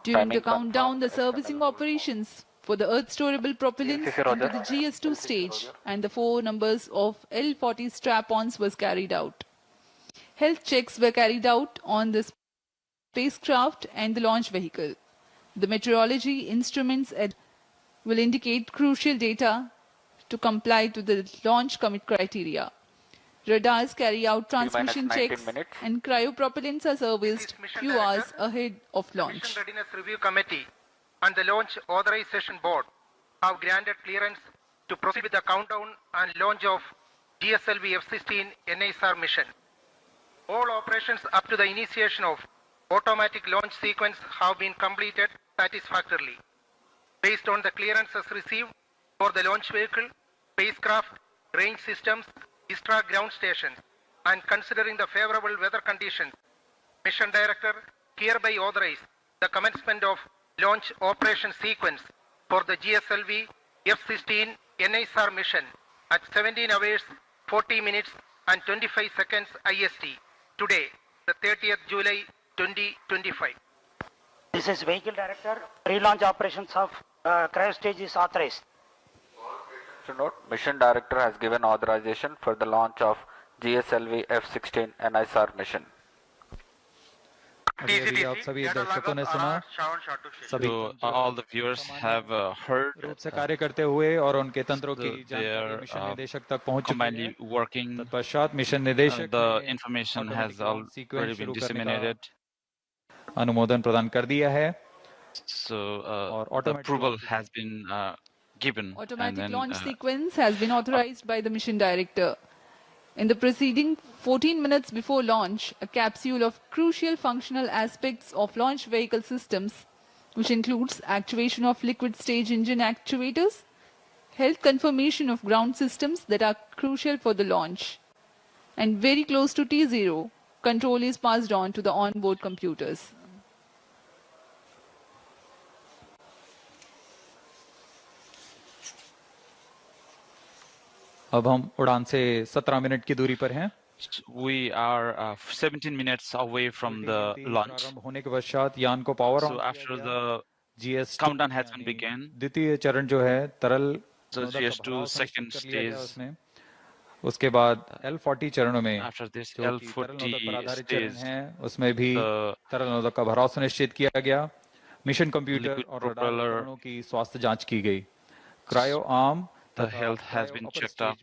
During the countdown, the servicing operations for the Earth storable propellants into the GS2 stage and the 4 numbers of L-40 strap-ons was carried out. Health checks were carried out on the spacecraft and the launch vehicle. The meteorology instruments will indicate crucial data to comply to the launch commit criteria. Radars carry out transmission checks and cryopropellants are serviced few hours ahead of launch. Mission Readiness Review Committee and the Launch Authorization Board have granted clearance to proceed with the countdown and launch of GSLV F-16 NISAR mission. All operations up to the initiation of automatic launch sequence have been completed satisfactorily. Based on the clearances received for the launch vehicle, spacecraft, range systems, ISRO ground stations, and considering the favorable weather conditions, Mission Director hereby authorized the commencement of launch operation sequence for the GSLV F-16 NISAR mission at 17 hours, 40 minutes and 25 seconds IST today, the 30th July 2025. This is Vehicle Director. Pre-launch operations of cryo stage is authorized. To note, Mission Director has given authorization for the launch of GSLV F-16 NISAR mission. अभी अभी आप सभी दर्शकों ने सुना सभी all the viewers have heard रूप से कार्य करते हुए और उनके तंत्रों की जानकारी मिशन निदेशक तक पहुंच चुकी है. working. तत्पश्चात मिशन निदेशक The information has already been disseminated. अनुमोदन प्रदान कर दिया है. So the approval has been given. Automatic launch sequence has been authorized by the mission director. In the preceding 14 minutes before launch, a capsule of crucial functional aspects of launch vehicle systems, which includes actuation of liquid stage engine actuators, health confirmation of ground systems that are crucial for the launch, and very close to T0, control is passed on to the onboard computers. अब हम उड़ान से 17 minute की दूरी पर हैं. We are 17 minutes away from the launch. होने के पश्चात यान को power So after the countdown has been begun, द्वितीय चरण जो है तरल the GS2 second stage. उसके बाद L40 चरणों में after this जो कि तरल नोदक पर L40 आधारित चरण stage, हैं उसमें भी तरल नोदक का भराव सुनिश्चित किया गया. मिशन कंप्यूटर और रडार उपकरणों की स्वास्थ्य जांच की गई. Cryo arm the health has been checked up.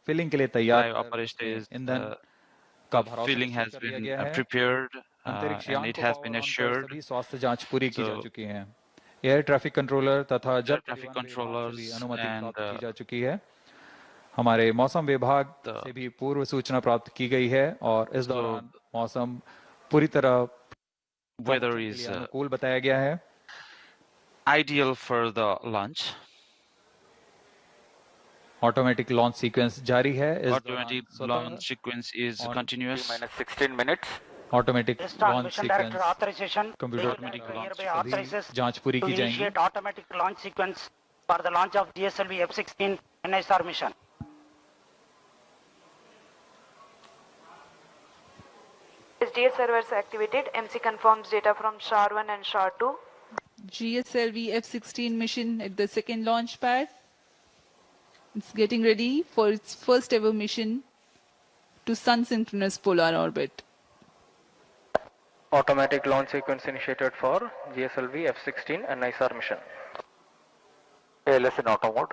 Filling के लिए तैयार ईंधन का filling has been prepared and it has been assured. सभी स्वास्थ्य जांच पूरी की जा चुकी है. एयर ट्रैफिक कंट्रोलर तथा जल ट्रैफिक कंट्रोलर्स अनुमति प्राप्त की जा चुकी है. हमारे मौसम विभाग से भी पूर्व सूचना प्राप्त की गई है और इस दौरान मौसम पूरी तरह weather is अनुकूल बताया गया है. Ideal for the launch. Automatic launch sequence जारी है. Automatic launch sequence is continuous. -16 minutes. Automatic launch sequence. Computer automatic launch authorizes जांच पूरी की जाएगी. Initiate automatic launch sequence for the launch of GSLV F-16 NISAR mission. GS servers activated. MC confirms data from SHAR-1 and SHAR-2. GSLV F-16 mission at the second launch pad. It's getting ready for its first ever mission to sun-synchronous polar orbit. Automatic launch sequence initiated for GSLV F-16 and NISAR mission. ALS in auto mode.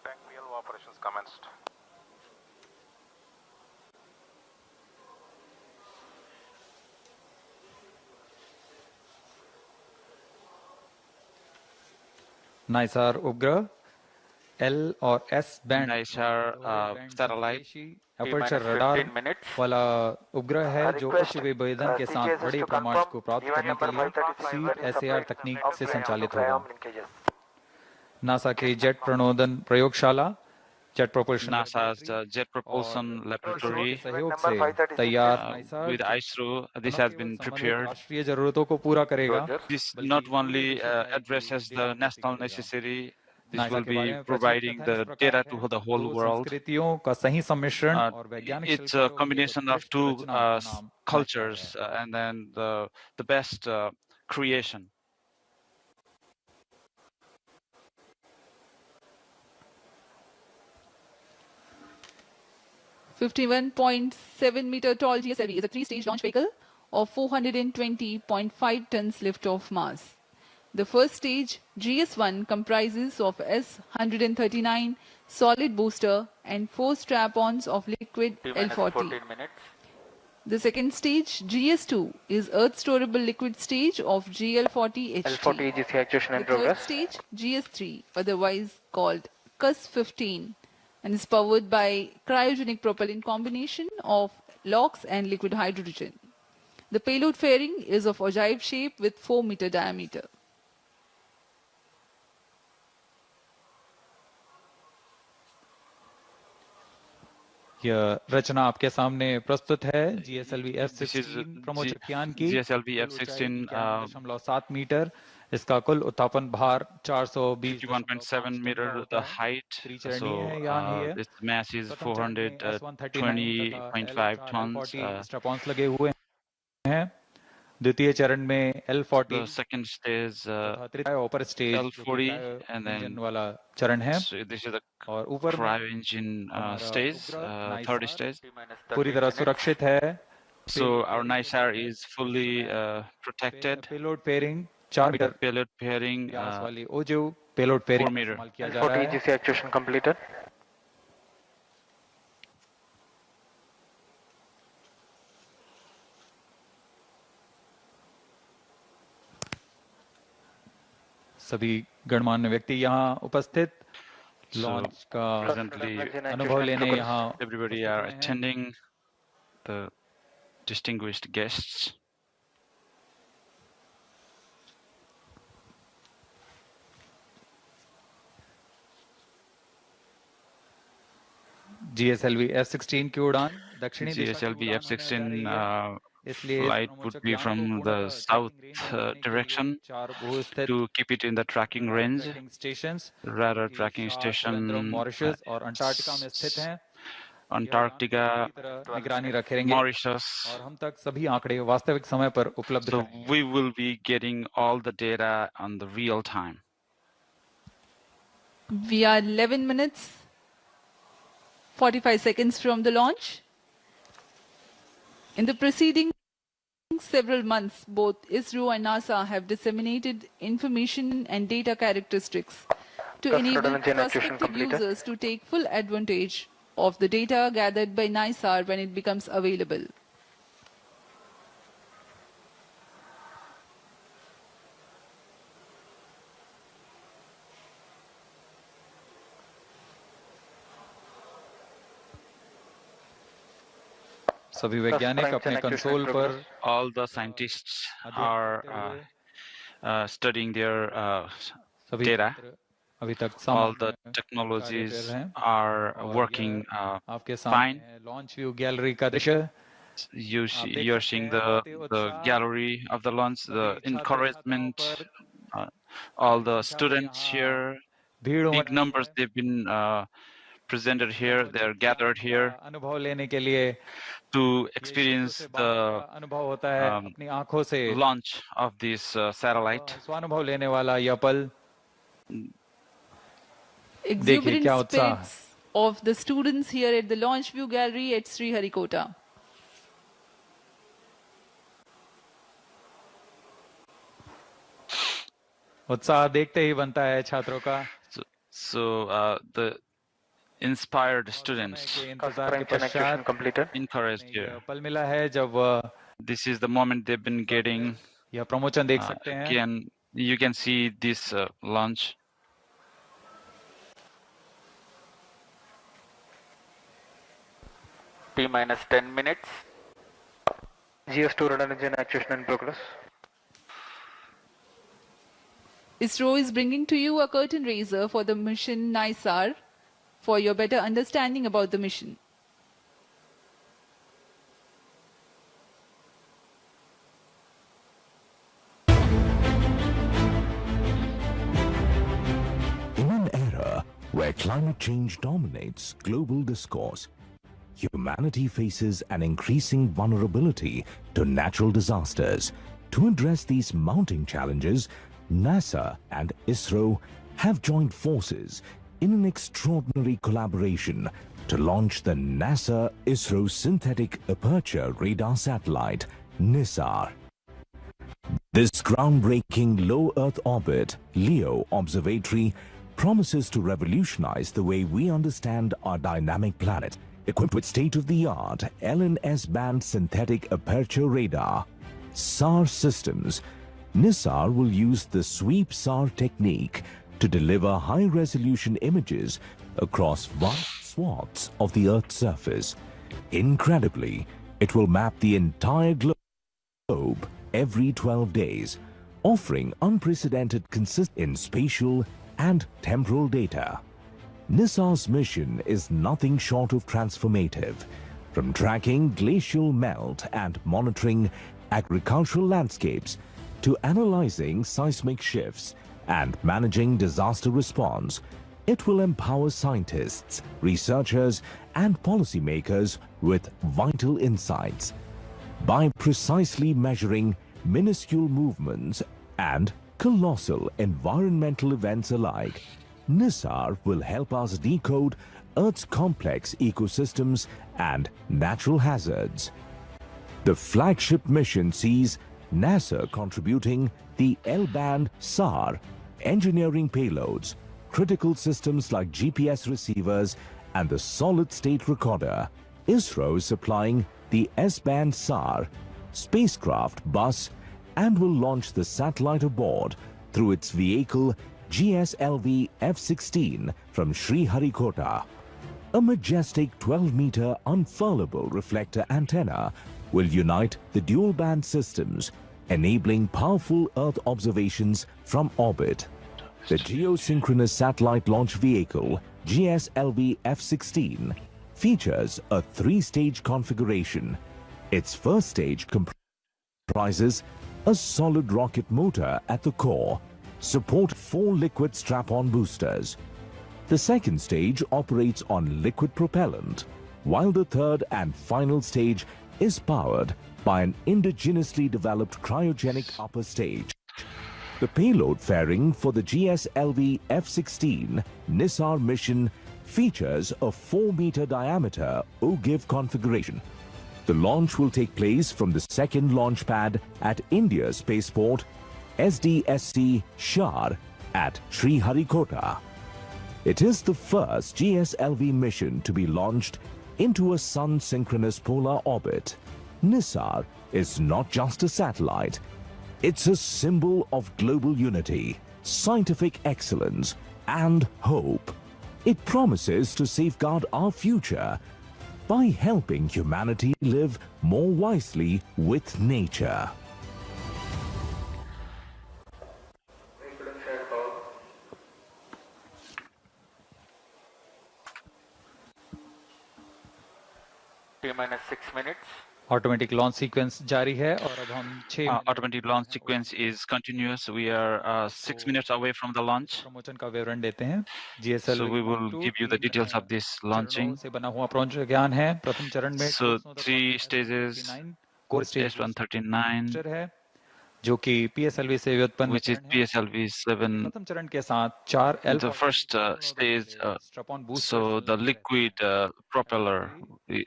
Tank PLO operations commenced. NISAR उपग्रह L और S band NISAR satellite aperture radar वाला उपग्रह है जो उच्च विभेदन के साथ बड़े प्रमाण को प्राप्त करने के लिए स्वीप SAR तकनीक से संचालित होगा। नासा के जेट प्रणोदन प्रयोगशाला jet propulsion NASA's Jet Propulsion Laboratory सहयोग से तैयार with ISRO. This has been prepared. राष्ट्रीय जरूरतों को पूरा करेगा। This not only addresses the national necessity. This will be providing the data to the whole world. It's a combination of two cultures and then the best creation. .7-meter tall GSLV is a 3-stage launch vehicle of 420.5 tons lift-off mass. The first stage, GS1, comprises of S-139 solid booster and 4 strap-ons of liquid L40. The second stage, GS2, is Earth-storable liquid stage of GL40 HT. L40 EGC actuation in progress. The third stage, GS3, otherwise called CUS-15, and is powered by cryogenic propellant combination of LOX and liquid hydrogen. The payload fairing is of ogive shape with 4-meter diameter. यह रचना आपके सामने प्रस्तुत है GSLV F-16 प्रमोचयान की GSLV F-16 .7 metre इसका कुल उत्थापन भार 51.7 meter the height. So its mass is 420.5 tons. स्ट्रैप-ऑन्स लगे हुए हैं। द्वितीय चरण में L40 the second stage ऊपर स्टेज L40 and then वाला चरण है so this is the और ऊपर cryo engine stage, third stage. पूरी तरह सुरक्षित है। So our NISAR is fully protected. Payload pairing 4 metre payload pairing वाली ओजो payload pairing 4 meter. किया जा रहा है। EGC actuation completed. सभी गणमान्य व्यक्ति यहाँ उपस्थित लॉन्च का अनुभव लेने यहाँ everybody are attending, the distinguished guests. GSLV F-16 की उड़ान दक्षिणी GSLV F-16 flight would be from the south direction to keep it in the tracking range. Radar tracking station Mauritius और अंटार्कटिका में स्थित हैं। Antarctica, निगरानी रखेंगे Mauritius. और हम तक सभी आंकड़े वास्तविक समय पर उपलब्ध So we will be getting all the data on the real time. We are 11 minutes 45 seconds from the launch. In the preceding several months, both ISRO and NASA have disseminated information and data characteristics to enable prospective users to take full advantage of the data gathered by NISAR when it becomes available. सभी वैज्ञानिक अपने console पर all the scientists are studying their data. अभी तक all the technologies are working fine. Launch view gallery का दृश्य You're seeing the gallery of the launch, the encouragement, all the students here, big numbers they've been presented here, they are gathered here to experience the launch of this satellite. Exuberant spirits of the students here at the Launch View Gallery at Sriharikota. उत्साह देखते ही बनता है छात्रों का So the inspired students encouraged here. पल मिला है जब This is the moment they've been getting. यह प्रमोशन देख सकते हैं Again, you can see this launch. T-minus 10 minutes. GS2 radar engine actuation in progress. ISRO is bringing to you a curtain raiser for the mission NISAR for your better understanding about the mission. In an era where climate change dominates global discourse, humanity faces an increasing vulnerability to natural disasters. To address these mounting challenges, NASA and ISRO have joined forces in an extraordinary collaboration to launch the NASA-ISRO Synthetic Aperture Radar Satellite, NISAR. This groundbreaking low Earth orbit LEO observatory promises to revolutionize the way we understand our dynamic planet. Equipped with state-of-the-art LNS-band synthetic aperture radar, SAR systems, NISAR will use the sweep SAR technique to deliver high-resolution images across vast swaths of the Earth's surface. Incredibly, it will map the entire globe every 12 days, offering unprecedented consistency in spatial and temporal data. NISAR's mission is nothing short of transformative. From tracking glacial melt and monitoring agricultural landscapes to analyzing seismic shifts and managing disaster response, it will empower scientists, researchers, and policymakers with vital insights. By precisely measuring minuscule movements and colossal environmental events alike, NISAR will help us decode Earth's complex ecosystems and natural hazards. The flagship mission sees NASA contributing the L-band SAR, engineering payloads, critical systems like GPS receivers, and the solid-state recorder. ISRO is supplying the S-band SAR, spacecraft bus, and will launch the satellite aboard through its vehicle GSLV F-16 from Sriharikota. A majestic 12-meter unfurlable reflector antenna will unite the dual-band systems, enabling powerful Earth observations from orbit. The geosynchronous satellite launch vehicle, GSLV F-16, features a three-stage configuration. Its first stage comprises a solid rocket motor at the core, support 4 liquid strap-on boosters. The second stage operates on liquid propellant, while the third and final stage is powered by an indigenously developed cryogenic upper stage. The payload fairing for the GSLV F-16 NISAR mission features a 4-meter diameter OGIV configuration. The launch will take place from the second launch pad at India's spaceport, SDSC Shar at Sriharikota. It is the first GSLV mission to be launched into a sun-synchronous polar orbit. NISAR is not just a satellite, it's a symbol of global unity, scientific excellence, and hope. It promises to safeguard our future by helping humanity live more wisely with nature. T-minus 6 minutes. Automatic launch sequence जारी है और अब हम 6 minute Automatic launch sequence is continuous. We are 6 minutes away from the launch. Promotion का विवरण देते हैं GSL So we will give you the details of this launching. से बना हुआ प्रज्ञान है। प्रथम चरण में So 3 stages core with stage S139 है जो कि PSLV से व्युत्पन्न which is PSLV 7. प्रथम चरण के साथ 4 The first stage, so the liquid propeller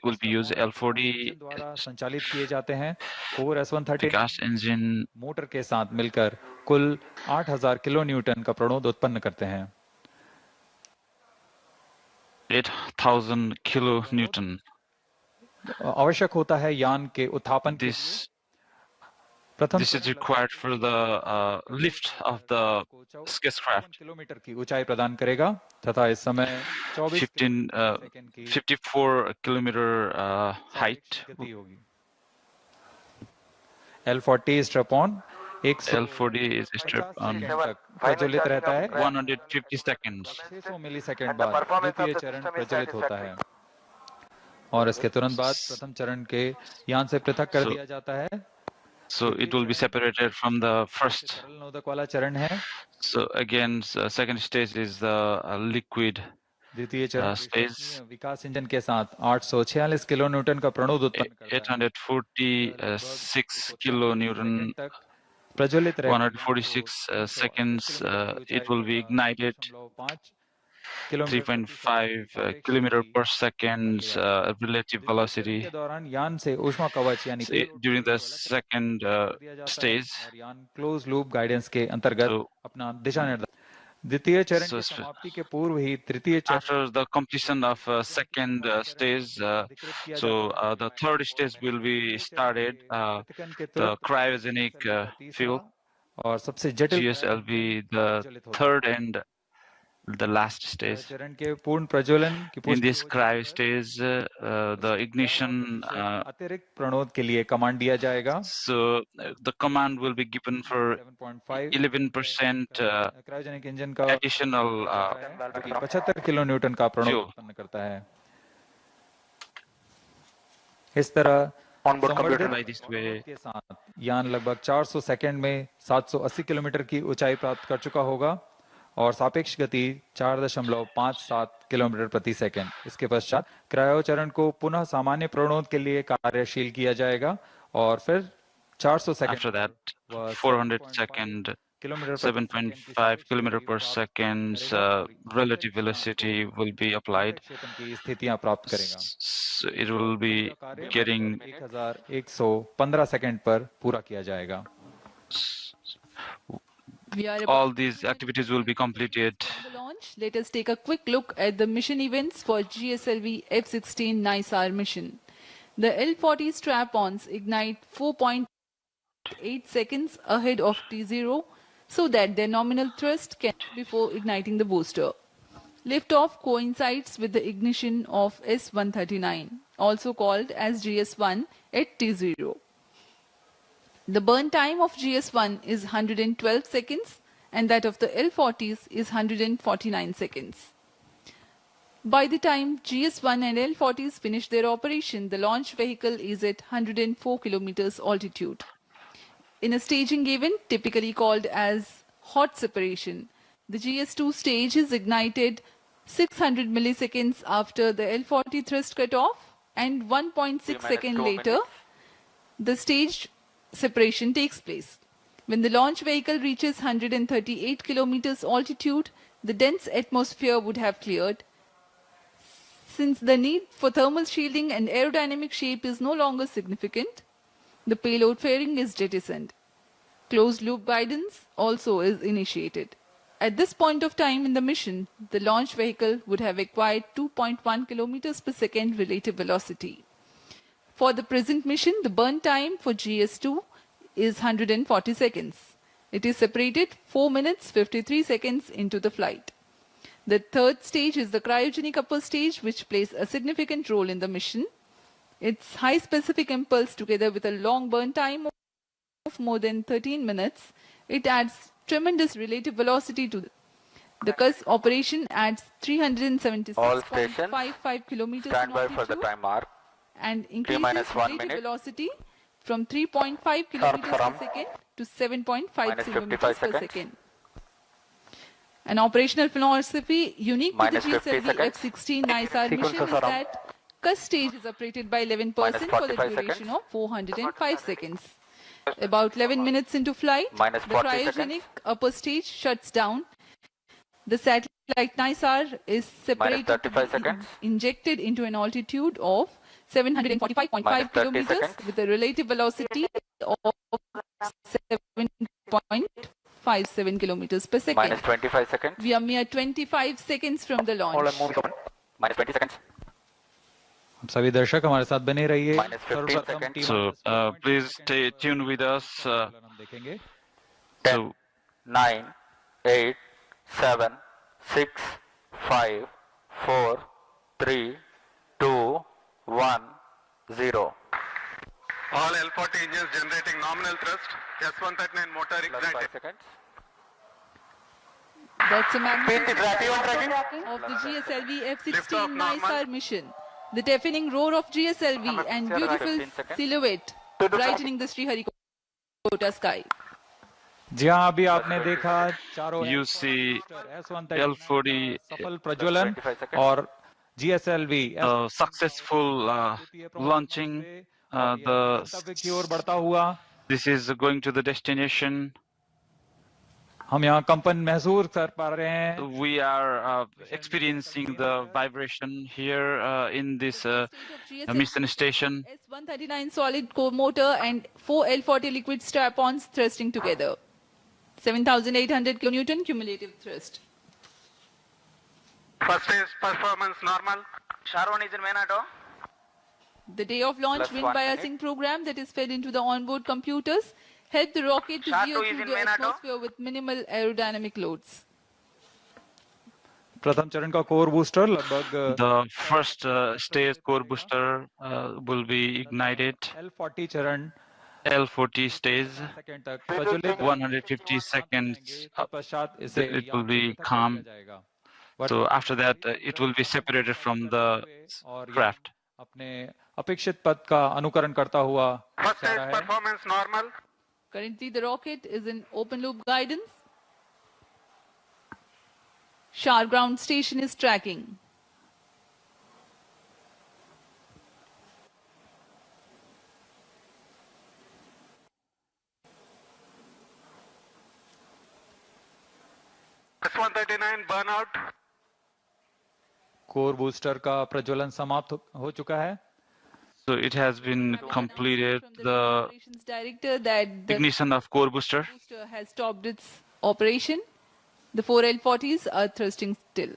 will be used L40 द्वारा संचालित किए जाते हैं। Core S139 gas engine motor के साथ मिलकर कुल 8000 किलो न्यूटन का प्रणोद उत्पन्न करते हैं। 8000 किलो न्यूटन आवश्यक होता है यान के उत्थापन के This is required for the lift of the spacecraft. Kilometre की ऊंचाई प्रदान करेगा तथा इस समय 54 kilometer height. L40 strap on L40 is strap on प्रज्वलित रहता है 150 seconds. 600 मिलीसेकंड बाद द्वितीय चरण प्रज्वलित होता है और इसके तुरंत बाद प्रथम चरण के यान से पृथक कर दिया जाता है। So it will be separated from the first. वाला चरण है। So again, second stage is the liquid द्वितीय चरण stage. विकास इंजन के साथ 846 किलो न्यूटन का प्रणोद उत्पन्न करता है। 846 किलो न्यूटन प्रज्वलित 146 seconds. It will be ignited. 3.5 kilometer per second relative velocity. So during the second stage, close loop guidance के अंतर्गत अपना दिशा निर्देश द्वितीय चरण की समाप्ति के पूर्व ही तृतीय चरण after the completion of second stage, so the third stage will be started. The cryogenic fuel और सबसे जटिल GSLV, the third and the last stage. चरण के पूर्ण प्रज्वलन की In this cryo stage, the ignition अतिरिक्त प्रणोद के लिए कमांड दिया जाएगा। So the command will be given for 11% cryogenic engine का additional 75 किलो न्यूटन का प्रणोद उत्पन्न करता है। इस तरह के साथ यान लगभग 400 सेकंड में 780 किलोमीटर की ऊंचाई प्राप्त कर चुका होगा और सापेक्ष गति 4.57 किलोमीटर प्रति सेकंड। इसके पश्चात क्रायो चरण को पुनः सामान्य प्रणोद के लिए कार्यशील किया जाएगा और फिर 400 second after that 400 second 7.5 kilometer per second relative velocity will be applied. की स्थितियां प्राप्त करेगा। So it will be getting 1115 second पर पूरा किया जाएगा। All these activities will be completed. Launch. Let us take a quick look at the mission events for GSLV F-16 NISAR mission. The L-40 strap-ons ignite 4.8 seconds ahead of T0 so that their nominal thrust can before igniting the booster. Liftoff coincides with the ignition of S-139, also called as GS-1 at T0. The burn time of GS-1 is 112 seconds and that of the L-40s is 149 seconds. By the time GS-1 and L-40s finish their operation, the launch vehicle is at 104 kilometers altitude. In a staging event typically called as hot separation, the GS-2 stage is ignited 600 milliseconds after the L-40 thrust cutoff and 1.6 seconds later, the stage separation takes place. When the launch vehicle reaches 138 kilometers altitude, the dense atmosphere would have cleared. Since the need for thermal shielding and aerodynamic shape is no longer significant, the payload fairing is jettisoned. Closed loop guidance also is initiated. At this point of time in the mission, the launch vehicle would have acquired 2.1 kilometers per second relative velocity. For the present mission, the burn time for GS2 is 140 seconds. It is separated 4 minutes 53 seconds into the flight. The third stage is the cryogenic upper stage, which plays a significant role in the mission. Its high specific impulse together with a long burn time of more than 13 minutes, it adds tremendous relative velocity to the CUS operation adds 376.55 kilometers stand by in for the altitude time mark. and increases relative velocity from 3.5 kilometers per second to 7.5 kilometers per second. An operational philosophy unique to the GSLV F-16 NISAR mission is that cusp stage is operated by 11% for the duration of 405 seconds. About 11 minutes into flight, the cryogenic upper stage shuts down. The satellite NISAR is separated to be injected into an altitude of 745.5 kilometers with a relative velocity of 7.57 kilometers per second. Minus 25 seconds. We are mere 25 seconds from the launch. Minus 20 seconds. सभी दर्शक हमारे साथ बने रहिए. So please stay tuned with us. 10, 9, 8, 7, 6, 5, 4, 3, 2, 1, 0. All L40 engines generating nominal thrust. S139 motor ignited. That's a magnificent of the GSLV F-16 NISAR mission. The deafening roar of GSLV and beautiful silhouette brightening the Sriharikota sky. जी हाँ, अभी आपने देखा चारों You see L40 सफल प्रज्वलन और GSLV successful launching. की ओर बढ़ता हुआ. This is going to the destination. हम यहाँ कंपन महसूस कर पा रहे हैं. We are experiencing the vibration here in this mission station. S139 solid core motor and 4 L40 liquid strap-ons thrusting together. 7,800 kilonewton cumulative thrust. First stage performance normal. Sharwan is in Menato. The day of launch wind biasing program that is fed into the onboard computers helped the rocket to veer through the atmosphere with minimal aerodynamic loads. प्रथम चरण का core booster लगभग The first stage core booster will be ignited. L40 चरण L40 stage 150 seconds it will be calm. So after that it will be separated from the craft. अपने अपेक्षित पथ का अनुकरण करता हुआ First stage performance normal. Currently the rocket is in open loop guidance. Shar ground station is tracking. S139 burnout. Core booster का प्रज्वलन समाप्त हो चुका है. So it has been completed. The ignition of core booster has stopped its operation. The 4 L40s are thrusting still.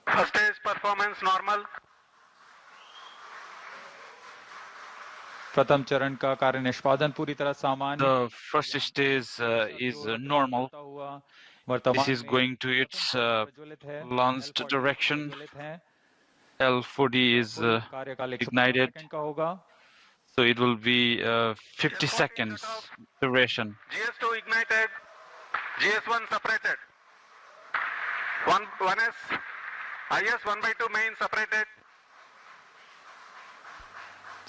First stage performance normal. प्रथम चरण का कार्य निष्पादन पूरी तरह सामान्य. The first stage is normal. This is going to its launched direction. L40 is ignited. So it will be 50 seconds duration. GS2 ignited. GS1 separated. 1S. IS 1/2 main separated.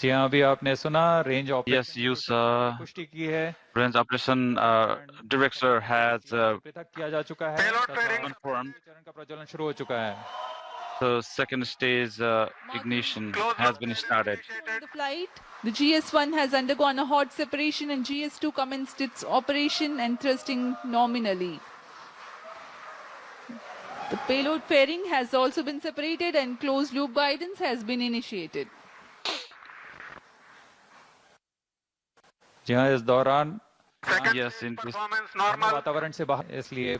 जी हाँ, अभी आपने सुना range operation. Yes, you saw. पुष्टि की है. Range operation director has पृथक किया जा चुका है. confirmed. चरण का प्रज्वलन शुरू हो चुका है. The second stage ignition has been started. The flight, the GS1 has undergone a hot separation and GS2 commenced its operation and thrusting nominally. The payload fairing has also been separated and closed loop guidance has been initiated. जी हाँ, इस दौरान वातावरण से बाहर, इसलिए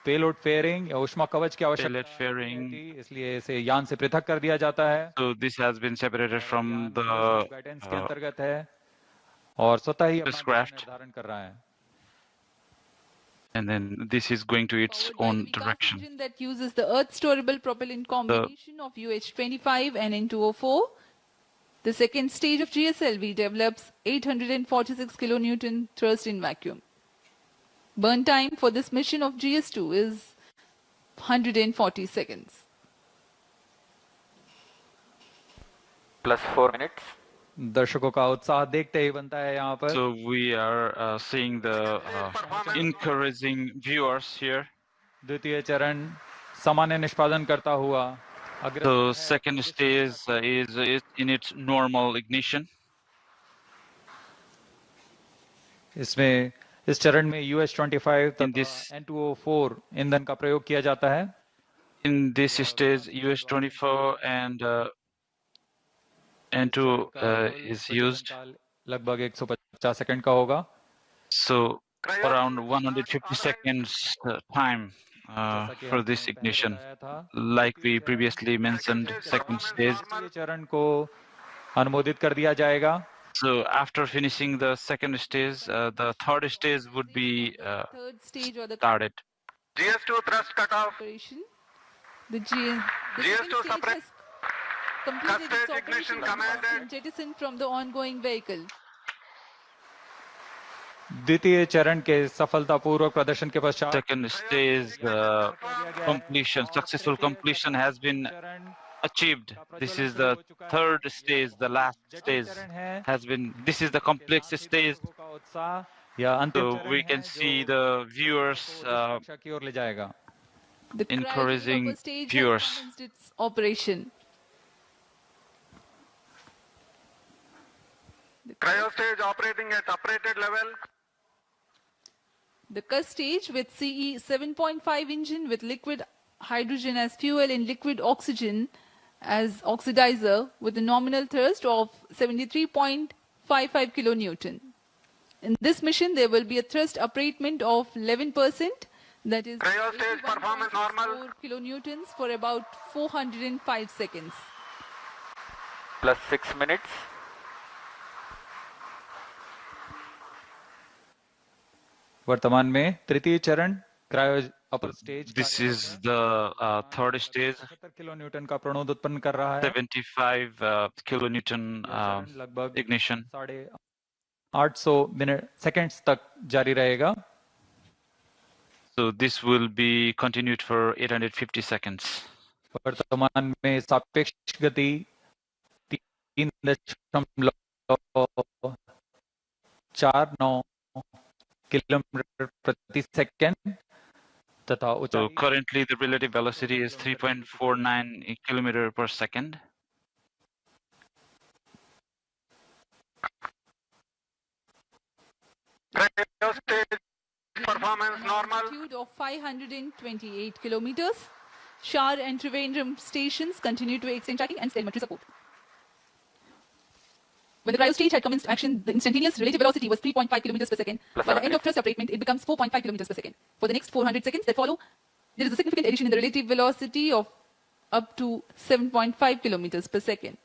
payload fairing या ऊष्मा कवच की आवश्यकता थी, इसलिए इसे यान से पृथक कर दिया जाता है. So this has been separated from the guidance के अंतर्गत है और स्वतः ही अपना निर्धारण कर रहा है. And then this is going to its own direction. That uses the Earth storable propellant combination of UH-25 and N2O4. The second stage of GSLV develops 846 kilonewton thrust in vacuum. Burn time for this mission of GS2 is 140 seconds. Plus 4 minutes. दर्शकों का उत्साह देखते ही बनता है यहाँ पर। So we are seeing the encouraging viewers here. द्वितीय चरण सामान्य निष्पादन करता हुआ The second stage is in its normal ignition. इसमें इस चरण में US-25 तथा N2O4 ईंधन का प्रयोग किया जाता है। In this stage, US-24 and N2 is used. लगभग 150 सेकंड का होगा। So around 150 seconds time for this ignition. Like we previously mentioned, second stage. चरण को अनुमोदित कर दिया जाएगा। So after finishing the second stage, the third stage would be started. GS2 thrust cutoff. The GS2 separate. completed its Stage ignition operation commanded. and jettisoned from the ongoing vehicle. द्वितीय चरण के सफलतापूर्वक प्रदर्शन के पश्चात Second stage completion, successful completion has been achieved. This is the third stage, the last stage has been, this is the complex stage. So we can see the viewers encouraging viewers. Commenced its operation. Cryo stage operating at operated level. The CUS stage with CE 7.5 engine with liquid hydrogen as fuel and liquid oxygen as oxidizer with a nominal thrust of 73.55 kilonewton. In this mission, there will be a thrust abatement of 11%, that is Cryo stage performance normal. 4 kilonewtons for about 405 seconds. Plus 6 minutes. वर्तमान में तृतीय चरण cryo upper stage This is the third stage. 70 kilonewton का प्रणोद उत्पन्न कर रहा है। 75 kilonewton ignition. 800 minute seconds तक जारी रहेगा। So this will be continued for 850 seconds. वर्तमान में सापेक्ष गति 3.49 किलोमीटर प्रति सेकंड तथा So currently the relative velocity is 3.49 kilometer per second. Cryo stage performance normal. Altitude of 528 kilometers. Shower and Trivandrum stations continue to extend tracking and telemetry support. When the cryo stage had commenced action, the instantaneous relative velocity was 3.5 kilometers per second. By the end of thrust abatement, it becomes 4.5 kilometers per second. For the next 400 seconds that follow, there is a significant addition in the relative velocity of up to 7.5 kilometers per second.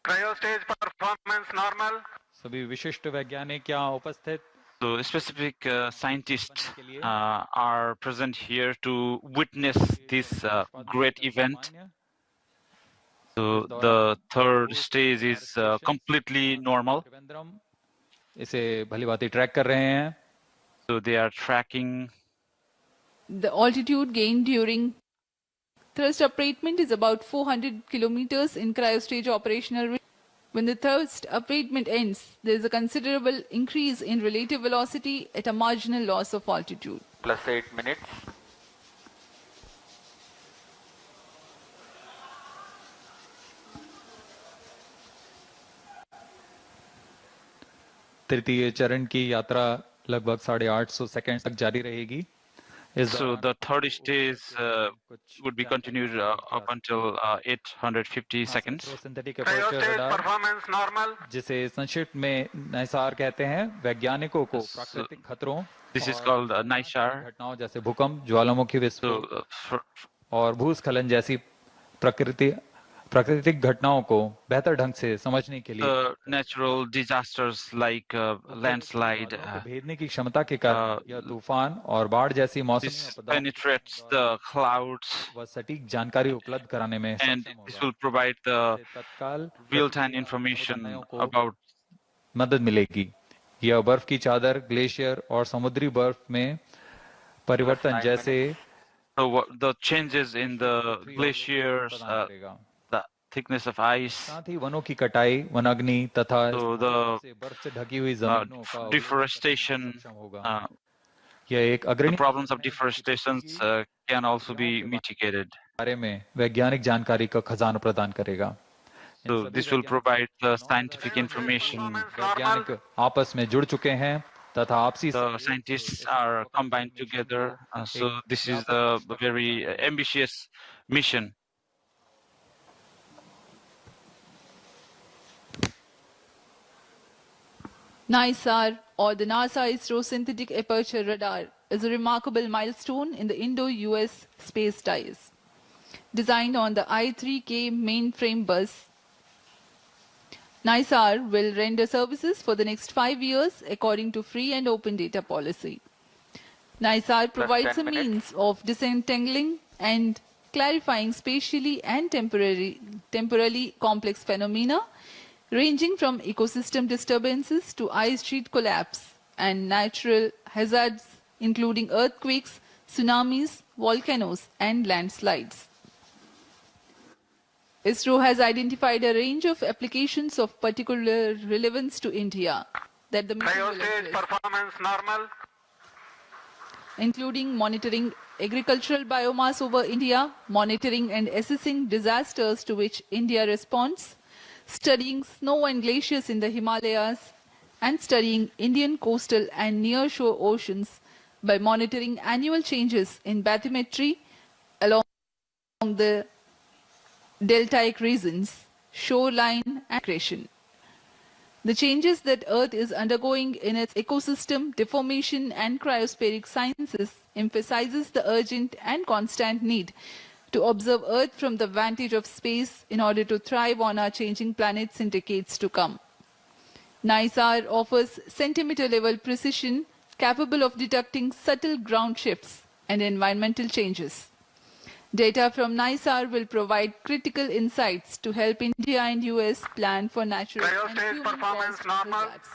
Cryo stage performance normal. सभी विशिष्ट वैज्ञानिक यहाँ उपस्थित। So specific scientists are present here to witness this great event. So the third stage is completely normal. इसे भलीभांति track कर रहे हैं। So they are tracking. The altitude gained during thrust abatement is about 400 kilometers in cryo stage operational. When the thrust abatement ends, there is a considerable increase in relative velocity at a marginal loss of altitude. Plus 8 minutes. तृतीय चरण की यात्रा लगभग 850 second तक जारी रहेगी। So the third stage would be continued up until 850 seconds. Cryo stage performance normal. जिसे संक्षिप्त में नाइसार कहते हैं, वैज्ञानिकों को प्राकृतिक खतरों This is called NISAR. घटनाओं जैसे भूकंप, ज्वालामुखी विस्फोट और भूस्खलन जैसी प्राकृतिक घटनाओं को बेहतर ढंग से समझने के लिए natural disasters like landslide भेदने की क्षमता के कारण यह तूफान और बाढ़ जैसी मौसमी penetrates the clouds व सटीक जानकारी उपलब्ध कराने में and this will provide the real-time information about मदद मिलेगी। यह बर्फ की चादर, ग्लेशियर और समुद्री बर्फ में परिवर्तन जैसे So the changes in the glaciers, the thickness of ice, साथ ही वनों की कटाई, वनाग्नि तथा so the बर्फ से ढकी हुई जमीनों का deforestation, यह एक the अग्रणी problems of deforestation can also be mitigated. बारे में वैज्ञानिक जानकारी का खजाना प्रदान करेगा। So this will provide the scientific information. वैज्ञानिक आपस में जुड़ चुके हैं तथा आपसी The scientists are combined together. So this is a very ambitious mission. NISAR, or the NASA ISRO Synthetic Aperture Radar, is a remarkable milestone in the Indo-U.S. space ties. Designed on the I-3K mainframe bus, NISAR will render services for the next 5 years according to free and open data policy. NISAR provides a means of disentangling and clarifying spatially and temporally complex phenomena ranging from ecosystem disturbances to ice sheet collapse and natural hazards including earthquakes, tsunamis, volcanoes and landslides. ISRO has identified a range of applications of particular relevance to India that the mission will address, performance normal, including monitoring agricultural biomass over India, monitoring and assessing disasters to which India responds, studying snow and glaciers in the Himalayas, and studying Indian coastal and near-shore oceans by monitoring annual changes in bathymetry along the deltaic regions, shoreline and accretion. The changes that Earth is undergoing in its ecosystem, deformation and cryospheric sciences emphasizes the urgent and constant need to observe Earth from the vantage of space in order to thrive on our changing planets in decades to come. NISAR offers centimeter-level precision capable of detecting subtle ground shifts and environmental changes. Data from NISAR will provide critical insights to help India and US plan for natural and human-caused hazards.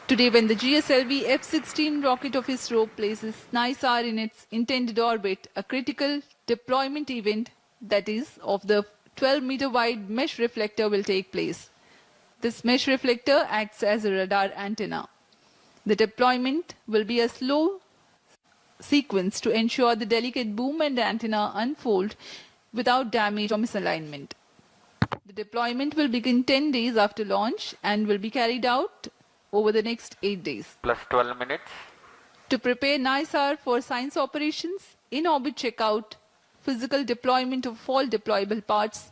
Today, when the GSLV F-16 rocket of ISRO places NISAR in its intended orbit, a critical deployment event, that is, of the 12-meter wide mesh reflector will take place. This mesh reflector acts as a radar antenna. The deployment will be a slow sequence to ensure the delicate boom and antenna unfold without damage or misalignment. The deployment will begin 10 days after launch and will be carried out over the next 8 days. Plus 12 minutes. To prepare NISAR for science operations, in-orbit checkout, physical deployment of all deployable parts,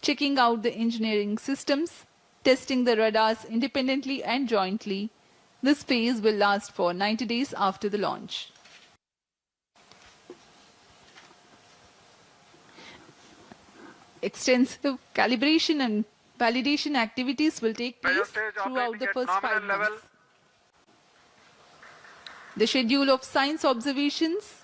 checking out the engineering systems, testing the radars independently and jointly, this phase will last for 90 days after the launch. Extensive calibration and validation activities will take place throughout the first 5 months. The schedule of science observations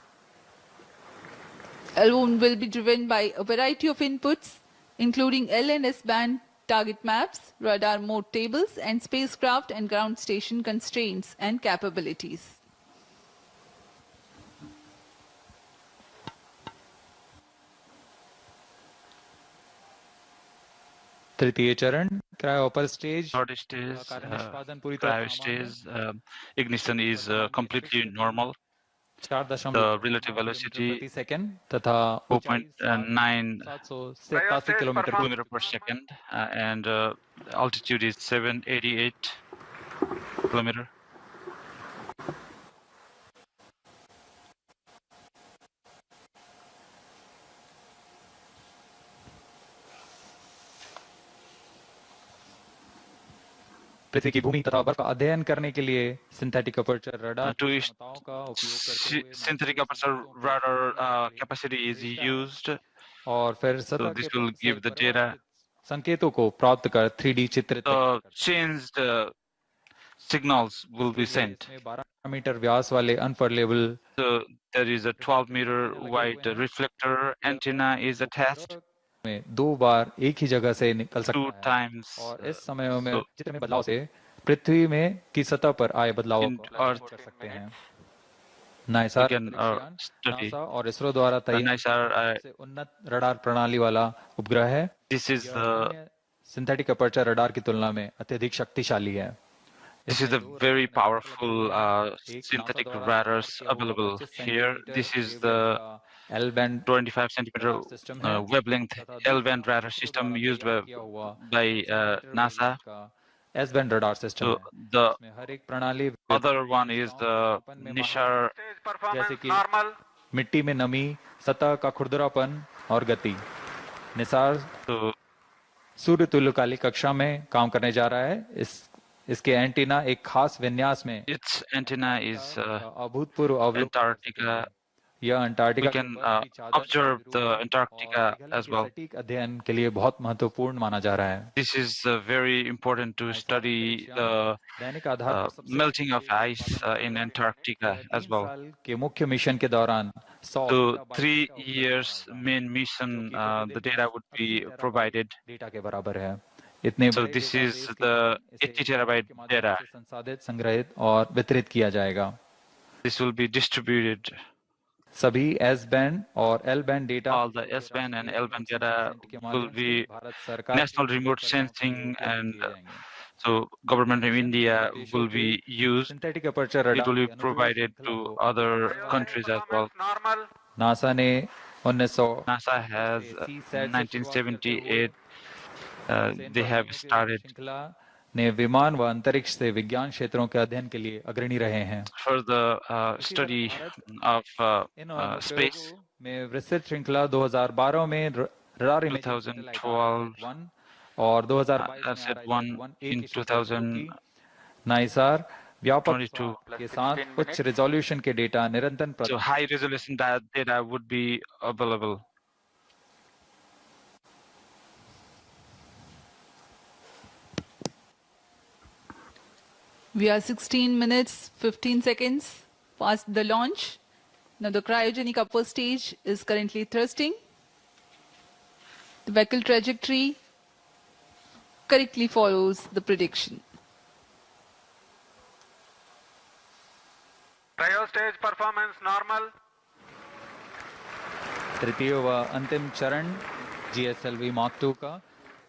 alone will be driven by a variety of inputs, including L and S band target maps, radar mode tables, and spacecraft and ground station constraints and capabilities. तृतीय चरण क्रायोपर stage Third stage, cryo stage, ignition is completely normal. The relative velocity 4.9 kilometer per second, and altitude is 788 kilometer. पृथ्वी की भूमि तथा बर्फ का अध्ययन करने के लिए synthetic aperture radar synthetic aperture radar capacity is used. और फिर So this will give the data. संकेतों को प्राप्त कर 3D चित्रित changed signals will be sent. 12 metre व्यास वाले unfurlable So there is a 12-meter wide reflector antenna is attached. में 2 बार एक ही जगह से निकल सकता है times, और इस समय में चित्र में बदलाव से पृथ्वी में की सतह पर आए बदलावों in को Earth. कर सकते हैं। We नाइसार can अंतरिक्षयान study. नासा और इसरो द्वारा The तैयार NISAR, सबसे उन्नत रडार प्रणाली वाला उपग्रह है। this is यह the अन्य सिंथेटिक अपर्चर रडार की तुलना में अत्यधिक शक्तिशाली है। This is the very powerful synthetic radars available here. This is the 25 centimeter wavelength L-band radar system used by NASA. S-band radar system So है। the इसमें हर एक प्रणाली other one is the NISAR. जैसे कि मिट्टी में नमी, सतह का खुरदरापन और गति। निसार सूर्य तुल्यकालिक कक्षा में काम करने जा रहा है। इसके एंटीना एक खास विन्यास में Its antenna is अभूतपूर्व अवलोकन Antarctica. यह Antarctica We can observe the Antarctica as well. सटीक अध्ययन के लिए बहुत महत्वपूर्ण माना जा रहा है। This is very important to study the दैनिक आधार पर सबसे melting of ice in Antarctica as well. साल के मुख्य मिशन के दौरान 100 So 3 years main mission, the data would be provided. Data के बराबर है। इतने So बड़े this is डेटाबेस के the कारण इसे 80 terabyte के माध्यम data. से संसाधित, संग्रहित और वितरित किया जाएगा। This will be distributed. सभी एस बैंड और L band data All the S-band and L-band data will be national remote sensing, and so government of India will be used. Synthetic aperture It will be radar provided to other countries as well. NASA ने 1900 NASA has 1978. They have started श्रृंखला ने विमान व अंतरिक्ष से विज्ञान क्षेत्रों के अध्ययन के लिए अग्रणी रहे हैं। for the study of space. में विस्तृत श्रृंखला 2012 में रडार 2012 और 2022 में one in 2022 नाइसार व्यापक के साथ उच्च रिजोल्यूशन के डेटा निरंतर so high resolution data would be available. We are 16 minutes, 15 seconds past the launch. Now the cryogenic upper stage is currently thrusting. The vehicle trajectory correctly follows the prediction. Cryo stage performance normal. तृतीय व अंतिम चरण GSLV Mark II का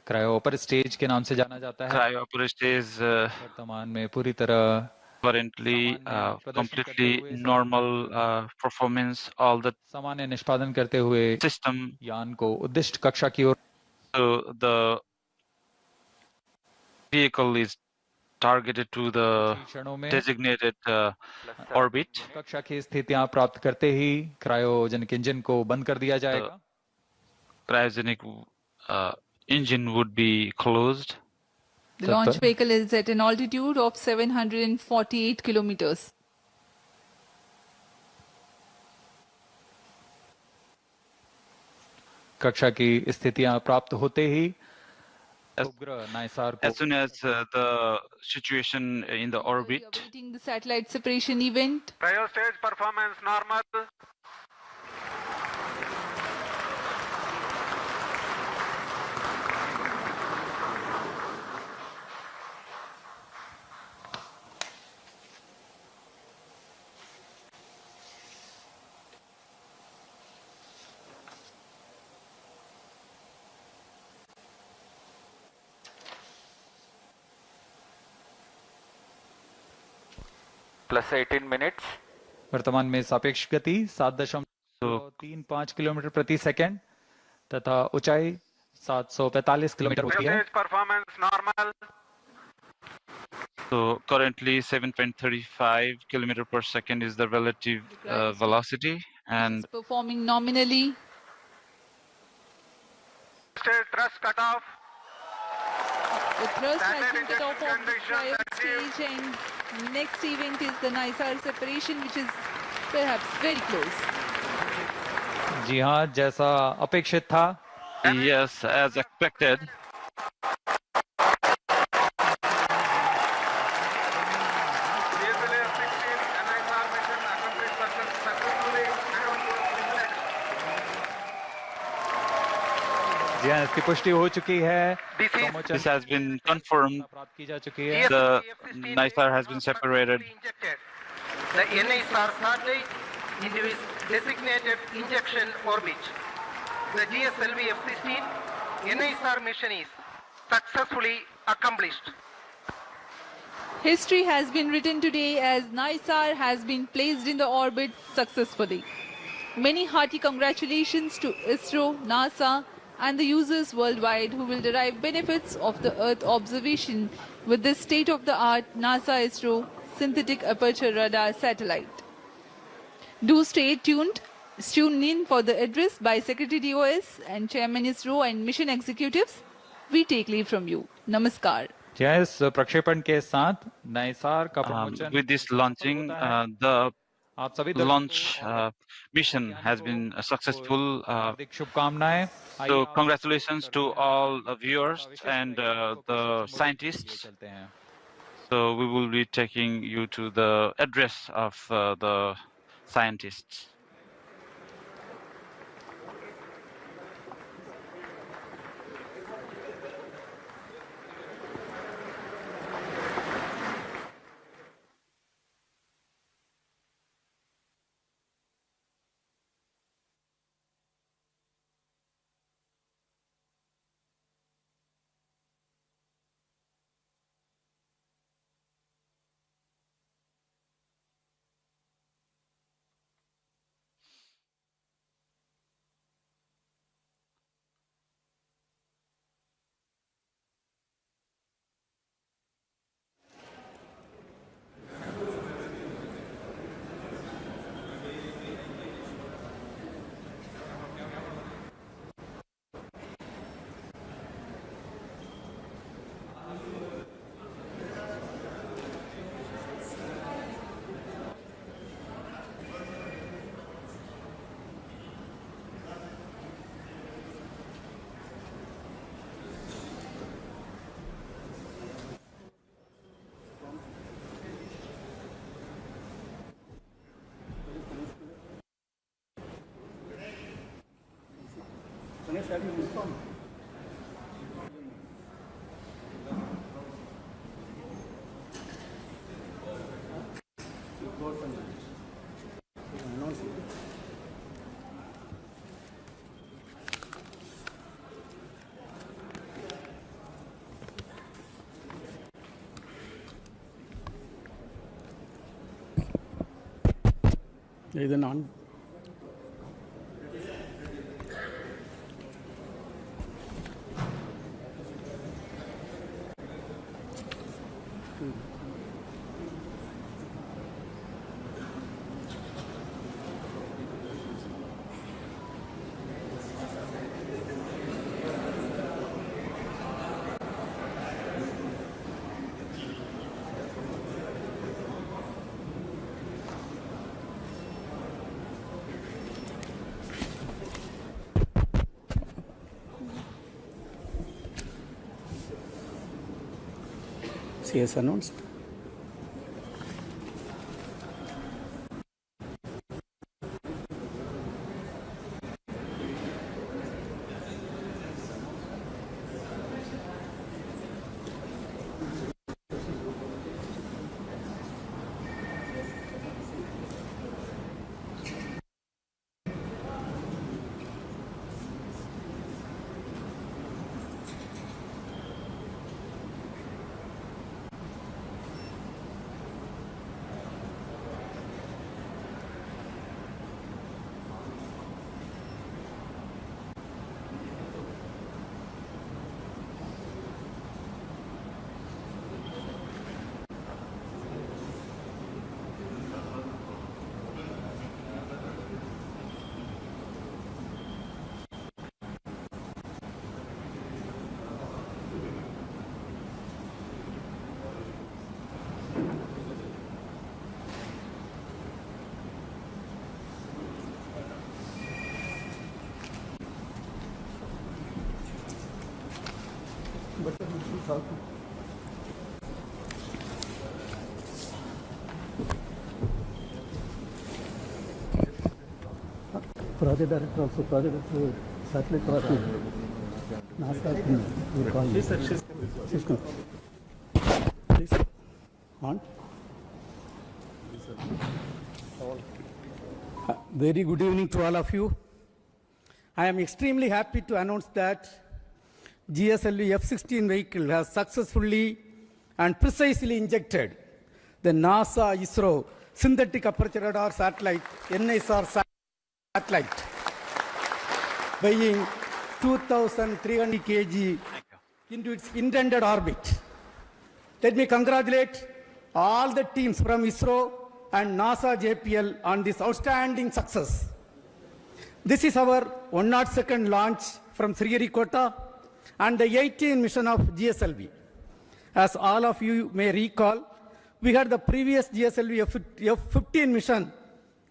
cryo upper stage के नाम से जाना जाता है। Cryo upper stage वर्तमान में पूरी तरह currently completely normal performance. All the सामान्य निष्पादन करते हुए system यान को उद्दिष्ट कक्षा की ओर so the vehicle is targeted to the designated orbit. कक्षा की स्थितियां प्राप्त करते ही क्रायोजेनिक इंजन को बंद कर दिया जाएगा। Cryogenic engine would be closed. The launch vehicle is at an altitude of 748 kilometers. कक्षा की स्थितियां प्राप्त होते ही उपग्रह नाइसार को As soon as the situation in the orbit, Awaiting the satellite separation event. Cryo stage performance normal. Plus 18 minutes. वर्तमान में सापेक्ष गति 7.35 किलोमीटर प्रति सेकंड तथा ऊंचाई 745 किलोमीटर होती है। Stage performance normal. so currently 7.35 kilometer per second is the relative velocity, and Performing nominally. Stage thrust cutoff. The thrust has been cut off of the cryo stage, and next event is the NISAR separation, which is perhaps very close. जी हाँ, जैसा अपेक्षित था। yes, as expected. जी इसकी पुष्टि हो चुकी है। This has been confirmed. The NISAR has been separated. The NISAR satellite into its designated injection orbit. The GSLV F-16 NISAR mission is successfully accomplished. History has been written today as NISAR has been placed in the orbit successfully. Many hearty congratulations to ISRO, NASA, and the users worldwide who will derive benefits of the Earth observation with this state-of-the-art NASA-ISRO synthetic aperture radar satellite. Do stay tuned. Tune in for the address by Secretary DOS and Chairman ISRO and mission executives. We take leave from you. Namaskar. इस प्रक्षेपण के साथ नाइसार का promotion With this launching, the launch mission has been successful. शुभकामनाएं. So congratulations to all the viewers and the scientists. So we will be taking you to the address of the scientists. Either none. CS announced. Project director also, project satellite project. Please. On. Very good evening to all of you. I am extremely happy to announce that GSLV F-16 vehicle has successfully and precisely injected the NASA ISRO synthetic aperture radar satellite, NISAR satellite, weighing 2,300 kg into its intended orbit. Let me congratulate all the teams from ISRO and NASA JPL on this outstanding success. This is our 102nd launch from Sriharikota and the 18th mission of GSLV. As all of you may recall, we had the previous GSLV F-15 mission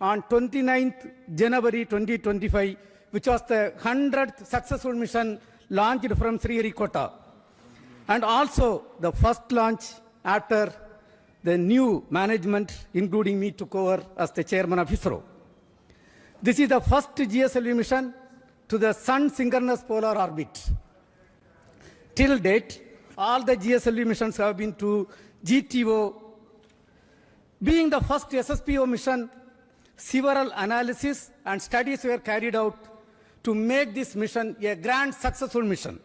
on 29th January 2025, which was the 100th successful mission launched from Sriharikota, and also the first launch after the new management, including me, took over as the chairman of ISRO. This is the first GSLV mission to the Sun synchronous polar orbit. Till date, all the GSLV missions have been to GTO. Being the first SSPO mission, several analyses and studies were carried out to make this mission a grand successful mission,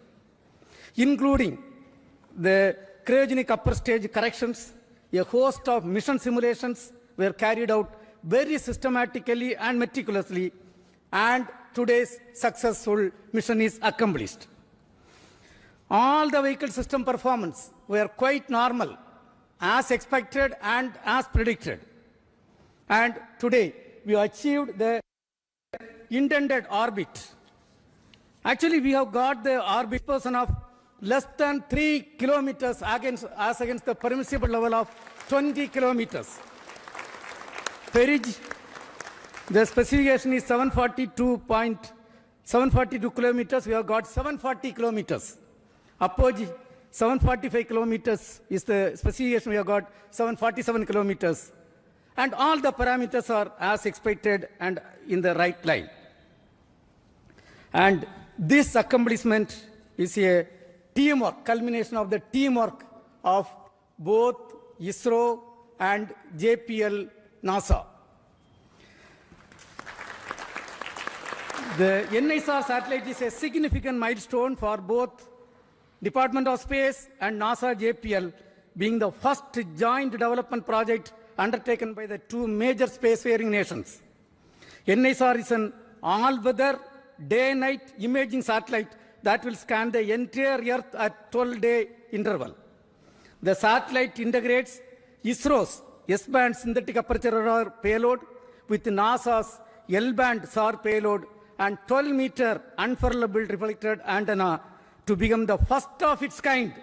including the cryogenic upper stage corrections. A host of mission simulations were carried out very systematically and meticulously, and today's successful mission is accomplished. All the vehicle system performance were quite normal, as expected and as predicted. And today, we achieved the intended orbit. Actually, we have got the orbit position of less than 3 kilometers as against the permissible level of 20 kilometers. Perigee, the specification is 742 kilometers. We have got 740 kilometers. Apogee, 745 kilometers is the specification. We have got 747 kilometers. And all the parameters are as expected and in the right line. And this accomplishment is a teamwork, culmination of the teamwork of both ISRO and JPL NASA. The NISAR satellite is a significant milestone for both Department of Space and NASA JPL, being the first joint development project undertaken by the two major spacefaring nations. NISAR is an all-weather, day-night imaging satellite that will scan the entire Earth at 12-day interval. The satellite integrates ISRO's S-band synthetic aperture radar payload with NASA's L-band SAR payload and 12-meter unfurlable reflected antenna to become the first of its kind,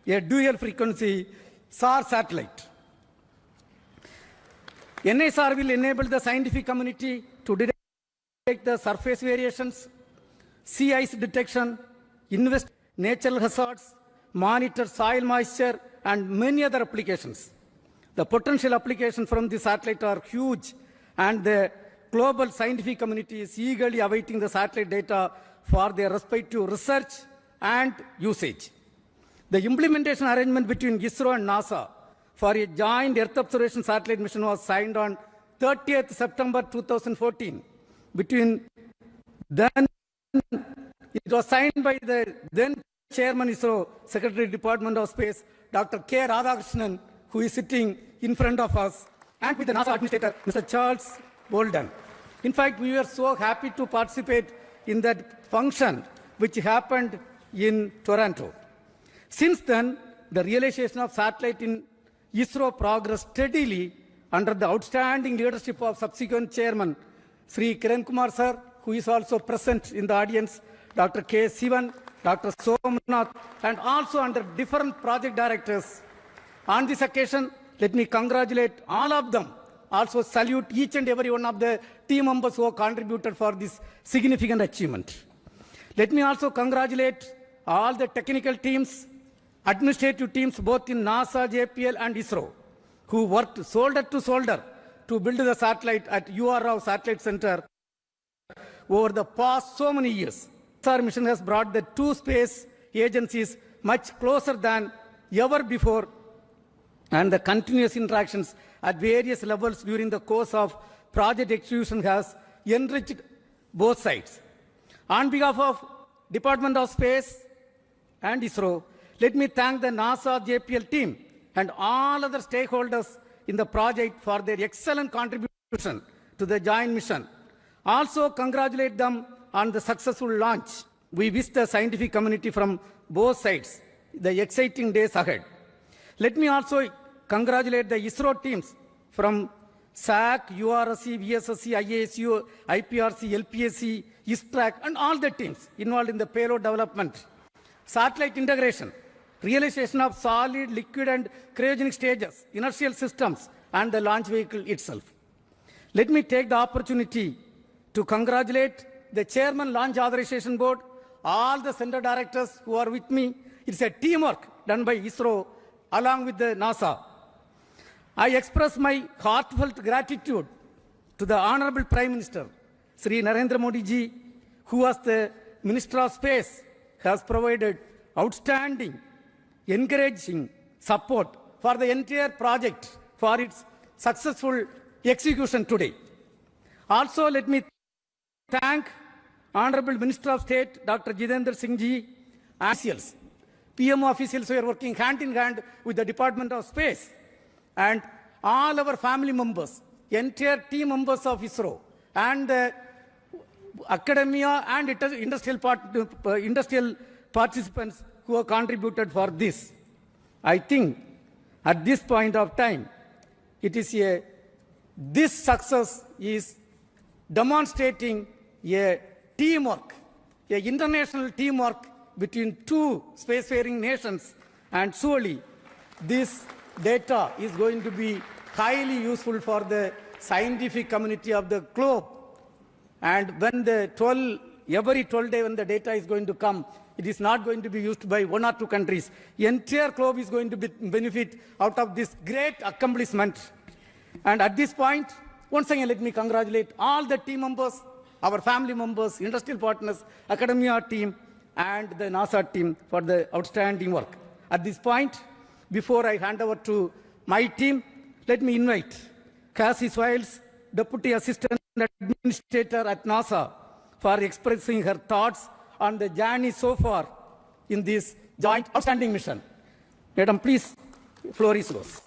a dual-frequency SAR satellite. NISAR will enable the scientific community to detect the surface variations, sea ice detection, invest natural hazards, monitor soil moisture, and many other applications. The potential applications from the satellite are huge, and the global scientific community is eagerly awaiting the satellite data for their respective research and usage. The implementation arrangement between ISRO and NASA for a joint Earth observation satellite mission was signed on 30th September 2014. Between then, it was signed by the then Chairman ISRO, Secretary Department of Space, Dr. K. Radhakrishnan, who is sitting in front of us, and with the NASA Administrator, Mr. Charles Bolden. In fact, we were so happy to participate in that function, which happened in Toronto. Since then, the realization of satellite in ISRO progressed steadily under the outstanding leadership of subsequent Chairman, Sri Kiran Kumar Sir, who is also present in the audience, Dr. K. Sivan, Dr. Somnath, and also under different project directors. On this occasion, let me congratulate all of them. Also salute each and every one of the team members who have contributed for this significant achievement. Let me also congratulate all the technical teams, administrative teams, both in NASA, JPL, and ISRO, who worked shoulder to shoulder to build the satellite at UR Rao Satellite Center over the past so many years. NISAR mission has brought the two space agencies much closer than ever before, and the continuous interactions at various levels during the course of project execution has enriched both sides. On behalf of Department of Space and ISRO, let me thank the NASA JPL team and all other stakeholders in the project for their excellent contribution to the joint mission. Also congratulate them on the successful launch. We wish the scientific community from both sides the exciting days ahead. Let me also congratulate the ISRO teams from SAC, URSC, VSSC, IASU, IPRC, LPSC, ISTRAC, and all the teams involved in the payload development, satellite integration, realization of solid, liquid, and cryogenic stages, inertial systems, and the launch vehicle itself. Let me take the opportunity to congratulate the Chairman Launch Authorization Board, all the center directors who are with me. It's a teamwork done by ISRO along with the NASA. I express my heartfelt gratitude to the Honorable Prime Minister, Sri Narendra Modi ji, who was the Minister of Space, has provided outstanding, encouraging support for the entire project for its successful execution today. Also, let me thank Honorable Minister of State, Dr. Jitendra Singh ji, officials, PMO officials who are working hand in hand with the Department of Space, and all our family members, entire team members of ISRO, and academia and industrial participants who have contributed for this. I think at this point of time, this success is demonstrating a teamwork, an international teamwork between two spacefaring nations, and surely this data is going to be highly useful for the scientific community of the globe. And when every 12 days when the data is going to come, it is not going to be used by one or two countries. The entire globe is going to benefit out of this great accomplishment. And at this point, once again, let me congratulate all the team members, our family members, industrial partners, academia team, and the NASA team for the outstanding work. At this point, before I hand over to my team, let me invite Cassie Swiles, Deputy Assistant Administrator at NASA, for expressing her thoughts on the journey so far in this joint outstanding mission. Madam, please, floor is yours.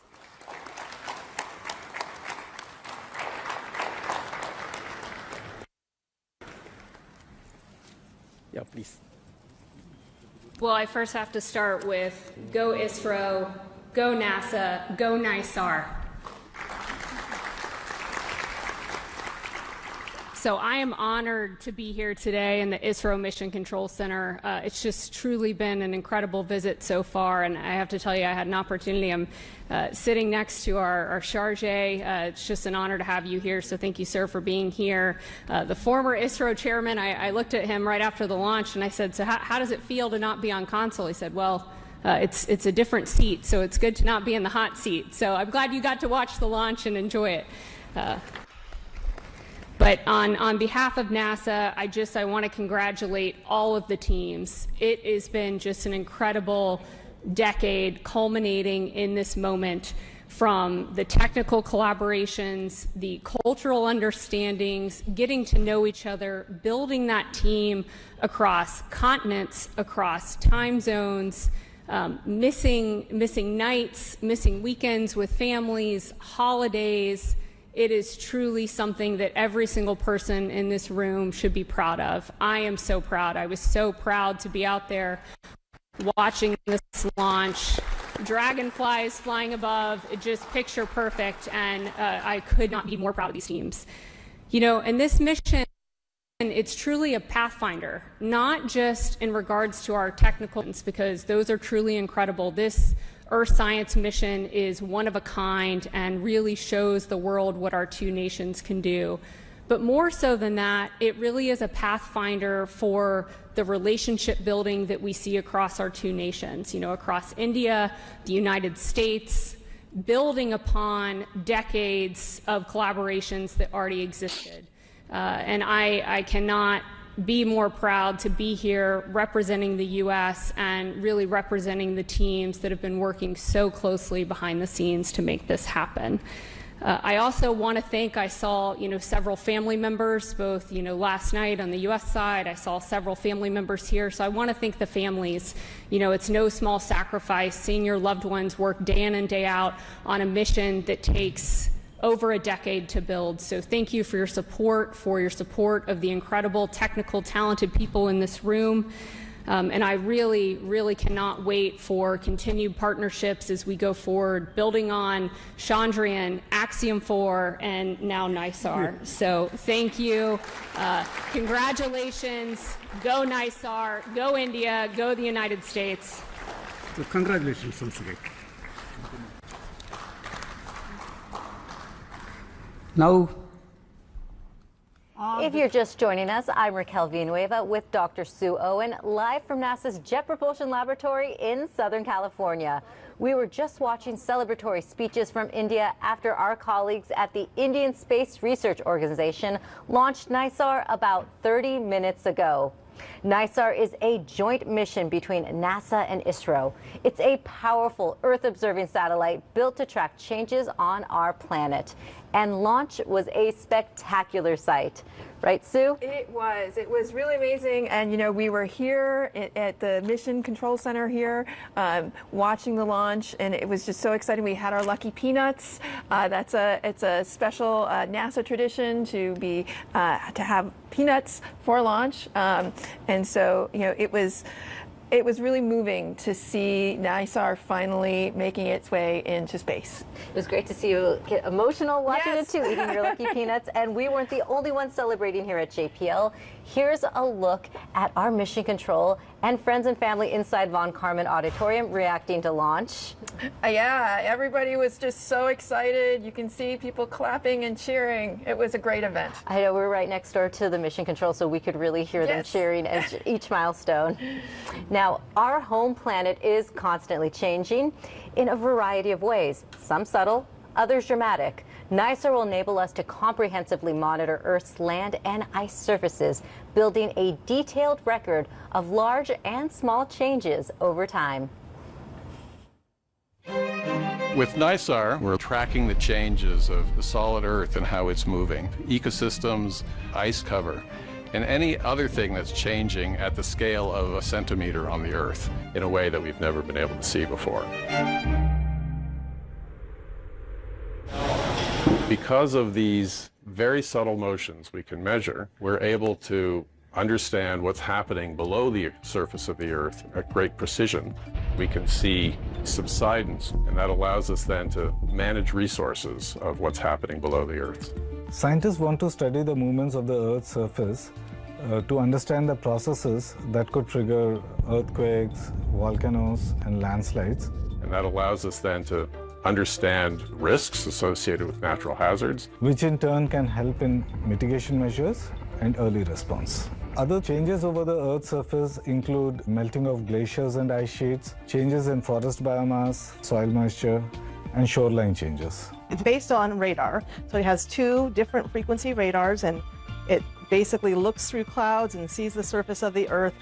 Yeah, please. Well, I first have to start with go ISRO, go NASA, go NISAR. So I am honored to be here today in the ISRO Mission Control Center. It's just truly been an incredible visit so far, and I have to tell you, I had an opportunity. I'm sitting next to our charge. It's just an honor to have you here, so thank you, sir, for being here. The former ISRO chairman, I looked at him right after the launch, and I said, so how does it feel to not be on console? He said, well, it's a different seat, so it's good to not be in the hot seat. So I'm glad you got to watch the launch and enjoy it. But on behalf of NASA, I want to congratulate all of the teams. It has been just an incredible decade culminating in this moment, from the technical collaborations, the cultural understandings, getting to know each other, building that team across continents, across time zones, missing nights, missing weekends with families, holidays. It is truly something that every single person in this room should be proud of. I am so proud. I was so proud to be out there watching this launch. Dragonflies flying above, it just picture perfect, and I could not be more proud of these teams. You know, and this mission, it's truly a pathfinder, not just in regards to our technical, because those are truly incredible. This Earth Science mission is one of a kind and really shows the world what our two nations can do. But more so than that, it really is a pathfinder for the relationship building that we see across our two nations, you know, across India, the United States, building upon decades of collaborations that already existed. And I cannot be more proud to be here representing the U.S. and really representing the teams that have been working so closely behind the scenes to make this happen. I also want to thank, I saw, several family members, both, last night on the U.S. side. I saw several family members here. So I want to thank the families. It's no small sacrifice seeing your loved ones work day in and day out on a mission that takes over a decade to build. So thank you for your support of the incredible, technical, talented people in this room. And I really, really cannot wait for continued partnerships as we go forward, building on Chandrayaan, Axiom 4, and now NISAR. So thank you. Congratulations. Go NISAR. Go India. Go the United States. So congratulations once again. Now, if you're just joining us, I'm Raquel Villanueva with Dr. Sue Owen, live from NASA's Jet Propulsion Laboratory in Southern California. We were just watching celebratory speeches from India after our colleagues at the Indian Space Research Organization launched NISAR about 30 minutes ago. NISAR is a joint mission between NASA and ISRO. It's a powerful Earth-observing satellite built to track changes on our planet. And launch was a spectacular sight. Right, Sue? It was really amazing. And, we were here at the Mission Control Center here watching the launch, and it was just so exciting. We had our lucky peanuts. It's a special NASA tradition to have peanuts for launch. And so, it was really moving to see NISAR finally making its way into space. It was great to see you get emotional watching it too, eating your lucky peanuts. And we weren't the only ones celebrating here at JPL. Here's a look at our mission control and friends and family inside Von Karman Auditorium reacting to launch. Yeah, everybody was just so excited. You can see people clapping and cheering. It was a great event. I know, we were right next door to the mission control, so we could really hear them cheering at each milestone. Now, our home planet is constantly changing in a variety of ways, some subtle, others dramatic. NISAR will enable us to comprehensively monitor Earth's land and ice surfaces, building a detailed record of large and small changes over time. With NISAR, we're tracking the changes of the solid Earth and how it's moving, ecosystems, ice cover, and any other thing that's changing at the scale of a centimeter on the Earth in a way that we've never been able to see before. Because of these very subtle motions we can measure, we're able to understand what's happening below the surface of the Earth at great precision. We can see subsidence, and that allows us then to manage resources of what's happening below the Earth. Scientists want to study the movements of the Earth's surface to understand the processes that could trigger earthquakes, volcanoes, and landslides. And that allows us then to understand risks associated with natural hazards, which in turn can help in mitigation measures and early response. Other changes over the Earth's surface include melting of glaciers and ice sheets, changes in forest biomass, soil moisture, and shoreline changes. It's based on radar, so it has two different frequency radars, and it basically looks through clouds and sees the surface of the Earth.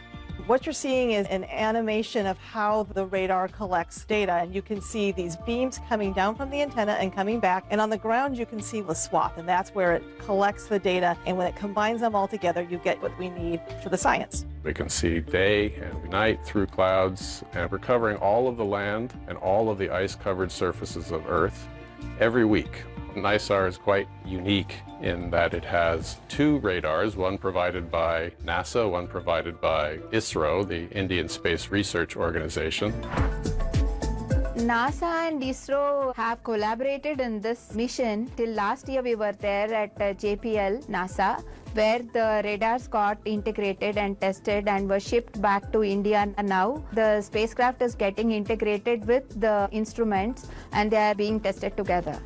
What you're seeing is an animation of how the radar collects data, and you can see these beams coming down from the antenna and coming back, and on the ground you can see the swath, and that's where it collects the data, and when it combines them all together you get what we need for the science. We can see day and night through clouds, and we're covering all of the land and all of the ice-covered surfaces of Earth every week. NISAR is quite unique in that it has two radars, one provided by NASA, one provided by ISRO, the Indian Space Research Organization. NASA and ISRO have collaborated in this mission. Till last year we were there at JPL, NASA, where the radars got integrated and tested and were shipped back to India. And now the spacecraft is getting integrated with the instruments and they are being tested together.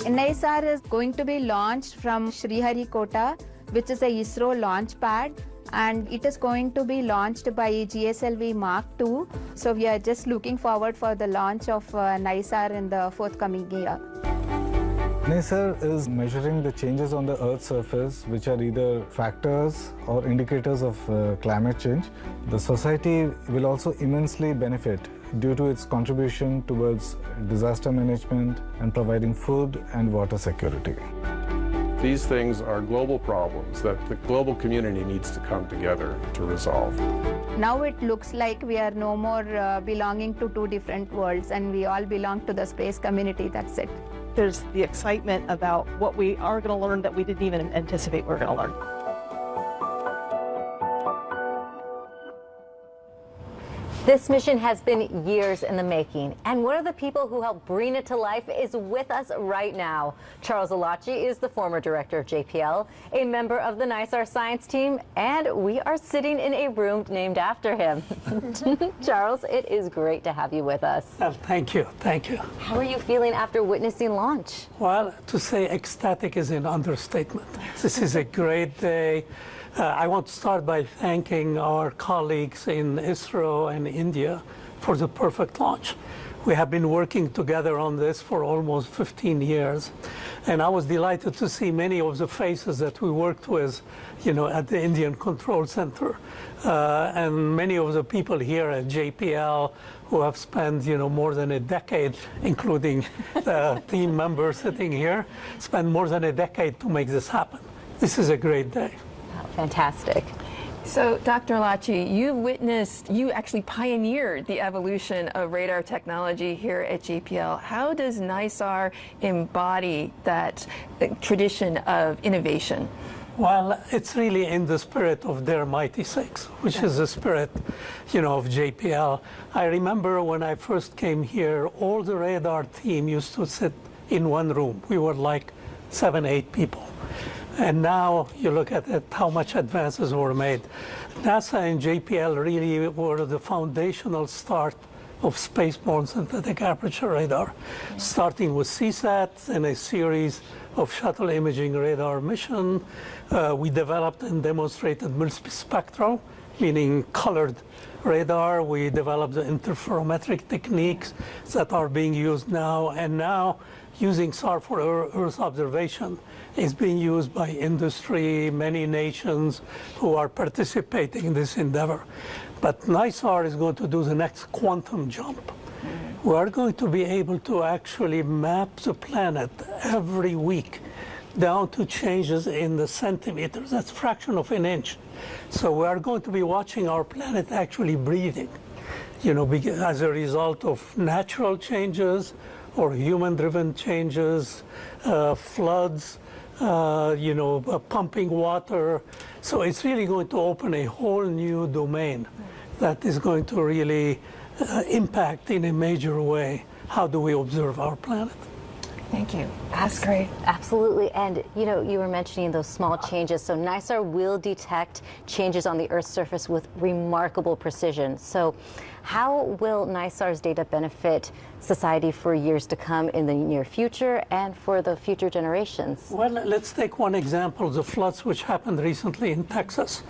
NISAR is going to be launched from Sriharikota, which is a ISRO launch pad, and it is going to be launched by GSLV Mark II. So we are just looking forward for the launch of NISAR in the forthcoming year. NISAR is measuring the changes on the Earth's surface, which are either factors or indicators of climate change. The society will also immensely benefit due to its contribution towards disaster management and providing food and water security. These things are global problems that the global community needs to come together to resolve. Now it looks like we are no more belonging to two different worlds, and we all belong to the space community. That's it. There's the excitement about what we are going to learn that we didn't even anticipate we were going to learn. This mission has been years in the making, and one of the people who helped bring it to life is with us right now. Charles Alachi is the former director of JPL, a member of the NISAR science team, and we are sitting in a room named after him. Charles, it is great to have you with us. Well, thank you. Thank you. How are you feeling after witnessing launch? Well, to say ecstatic is an understatement. This is a great day. I want to start by thanking our colleagues in ISRO and India for the perfect launch. We have been working together on this for almost 15 years, and I was delighted to see many of the faces that we worked with, at the Indian Control Center, and many of the people here at JPL who have spent, more than a decade, including the team members sitting here, spent more than a decade to make this happen. This is a great day. Fantastic. So, Dr. Alachi, you actually pioneered the evolution of radar technology here at JPL. How does NISAR embody that tradition of innovation? Well, it's really in the spirit of their Mighty Six, which is the spirit, of JPL. I remember when I first came here, all the radar team used to sit in one room. We were like 7, 8 people. And now you look at it, how much advances were made. NASA and JPL really were the foundational start of spaceborne synthetic aperture radar, starting with CSAT and a series of shuttle imaging radar mission. We developed and demonstrated multispectral, meaning colored radar. We developed the interferometric techniques that are being used now, and now using SAR for Earth observation is being used by industry, many nations who are participating in this endeavor. But NISAR is going to do the next quantum jump. We are going to be able to actually map the planet every week down to changes in the centimeters. That's a fraction of an inch. So we are going to be watching our planet actually breathing, as a result of natural changes or human-driven changes, floods, pumping water. So it's really going to open a whole new domain that is going to really impact in a major way how do we observe our planet. Thank you. That's great. Absolutely. And, you were mentioning those small changes. So NISAR will detect changes on the Earth's surface with remarkable precision. So how will NISAR's data benefit society for years to come in the near future and for the future generations? Well, let's take one example, the floods which happened recently in Texas.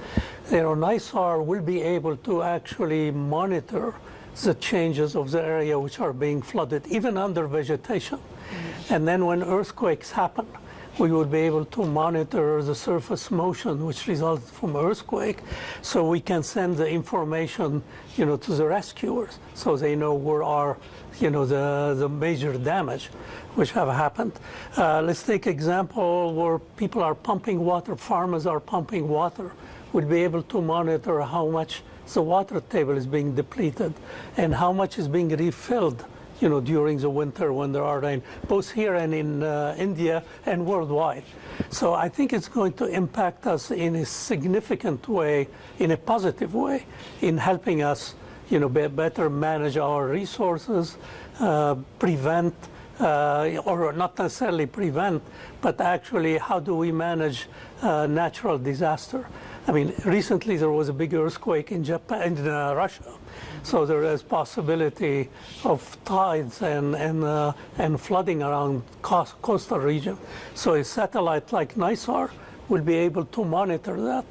NISAR will be able to actually monitor the changes of the area which are being flooded, even under vegetation. And then when earthquakes happen, we will be able to monitor the surface motion which results from earthquake, so we can send the information, to the rescuers, so they know where are, the major damage which have happened. Let's take example where people are pumping water, farmers are pumping water. We'll be able to monitor how much the water table is being depleted and how much is being refilled, during the winter when there are rain, both here and in India and worldwide. So I think it's going to impact us in a significant way, in a positive way, in helping us, better manage our resources, prevent, or not necessarily prevent, but actually how do we manage natural disaster. I mean, recently there was a big earthquake in Russia, so there is possibility of tides and flooding around coastal region. So a satellite like NISAR will be able to monitor that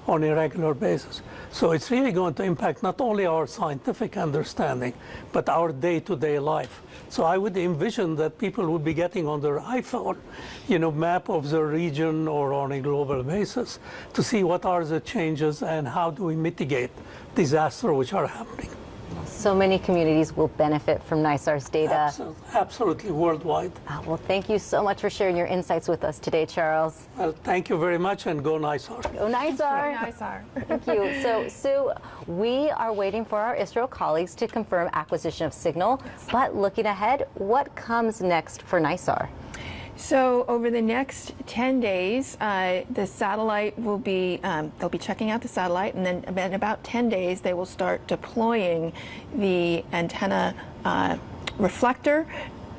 on a regular basis. So it's really going to impact not only our scientific understanding, but our day-to-day life. So I would envision that people would be getting on their iPhone, map of the region or on a global basis to see what are the changes and how do we mitigate disasters which are happening. So many communities will benefit from NISAR's data. Absolutely, worldwide. Well, thank you so much for sharing your insights with us today, Charles. Well, thank you very much, and go NISAR. Go NISAR. Go NISAR. Thank you. So, Sue, we are waiting for our ISRO colleagues to confirm acquisition of signal, but looking ahead, what comes next for NISAR? So over the next 10 days, the satellite will be, they'll be checking out the satellite, and then in about 10 days, they will start deploying the antenna reflector.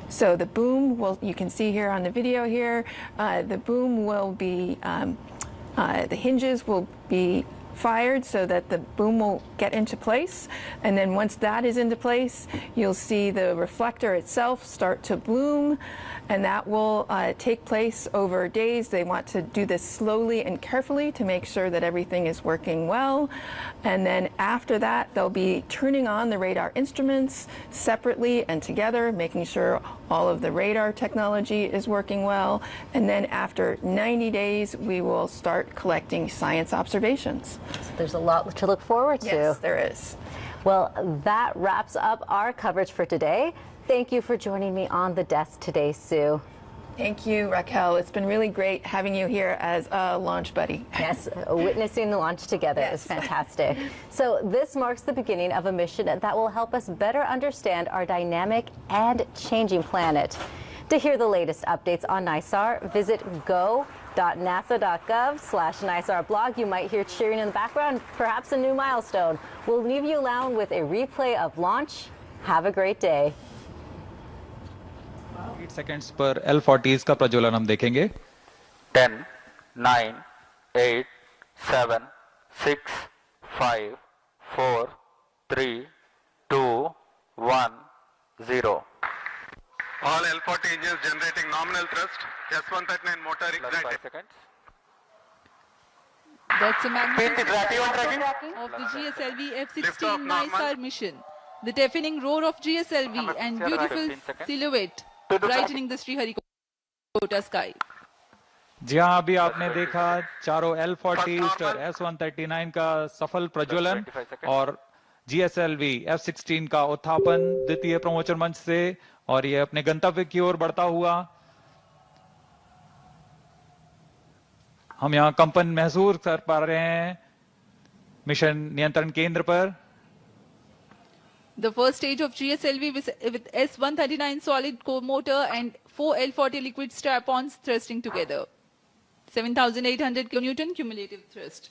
So the boom will, you can see here on the video here, the boom will be, the hinges will be fired so that the boom will get into place, and then once that is into place, you'll see the reflector itself start to bloom, and that will take place over days. They want to do this slowly and carefully to make sure that everything is working well, and then after that they'll be turning on the radar instruments separately and together, making sure all of the radar technology is working well, and then after 90 days we will start collecting science observations. So there's a lot to look forward to. Yes, there is. Well, that wraps up our coverage for today. Thank you for joining me on the desk today, Sue. Thank you, Raquel. It's been really great having you here as a launch buddy. Yes, witnessing the launch together is fantastic. So this marks the beginning of a mission that will help us better understand our dynamic and changing planet. To hear the latest updates on NISAR, visit go.nasa.gov/NISAR blog. You might hear cheering in the background, perhaps a new milestone. We'll leave you alone with a replay of launch. Have a great day. 8 seconds पर L40s का प्रज्वलन हम देखेंगे. 10, 9, 8, 7, 6, 5, 4, 3, 2, 1, 0. All L40 engines generating nominal thrust. S139 motor ignited. 5 seconds. That's a magnificent of the GSLV F-16 NISAR mission. The deafening roar of GSLV and beautiful silhouette brightening the Sriharikota sky. जी हाँ, अभी आपने देखा चारों L40 और S139 का सफल प्रज्वलन और GSLV F-16 का उत्थापन द्वितीय प्रमोचन मंच से, और ये अपने गंतव्य की ओर बढ़ता हुआ. हम यहाँ कंपन महसूस कर पा रहे हैं मिशन नियंत्रण केंद्र पर. The first stage of GSLV with S139 solid core motor and 4 L40 liquid strap-ons thrusting together. 7,800 kN cumulative thrust.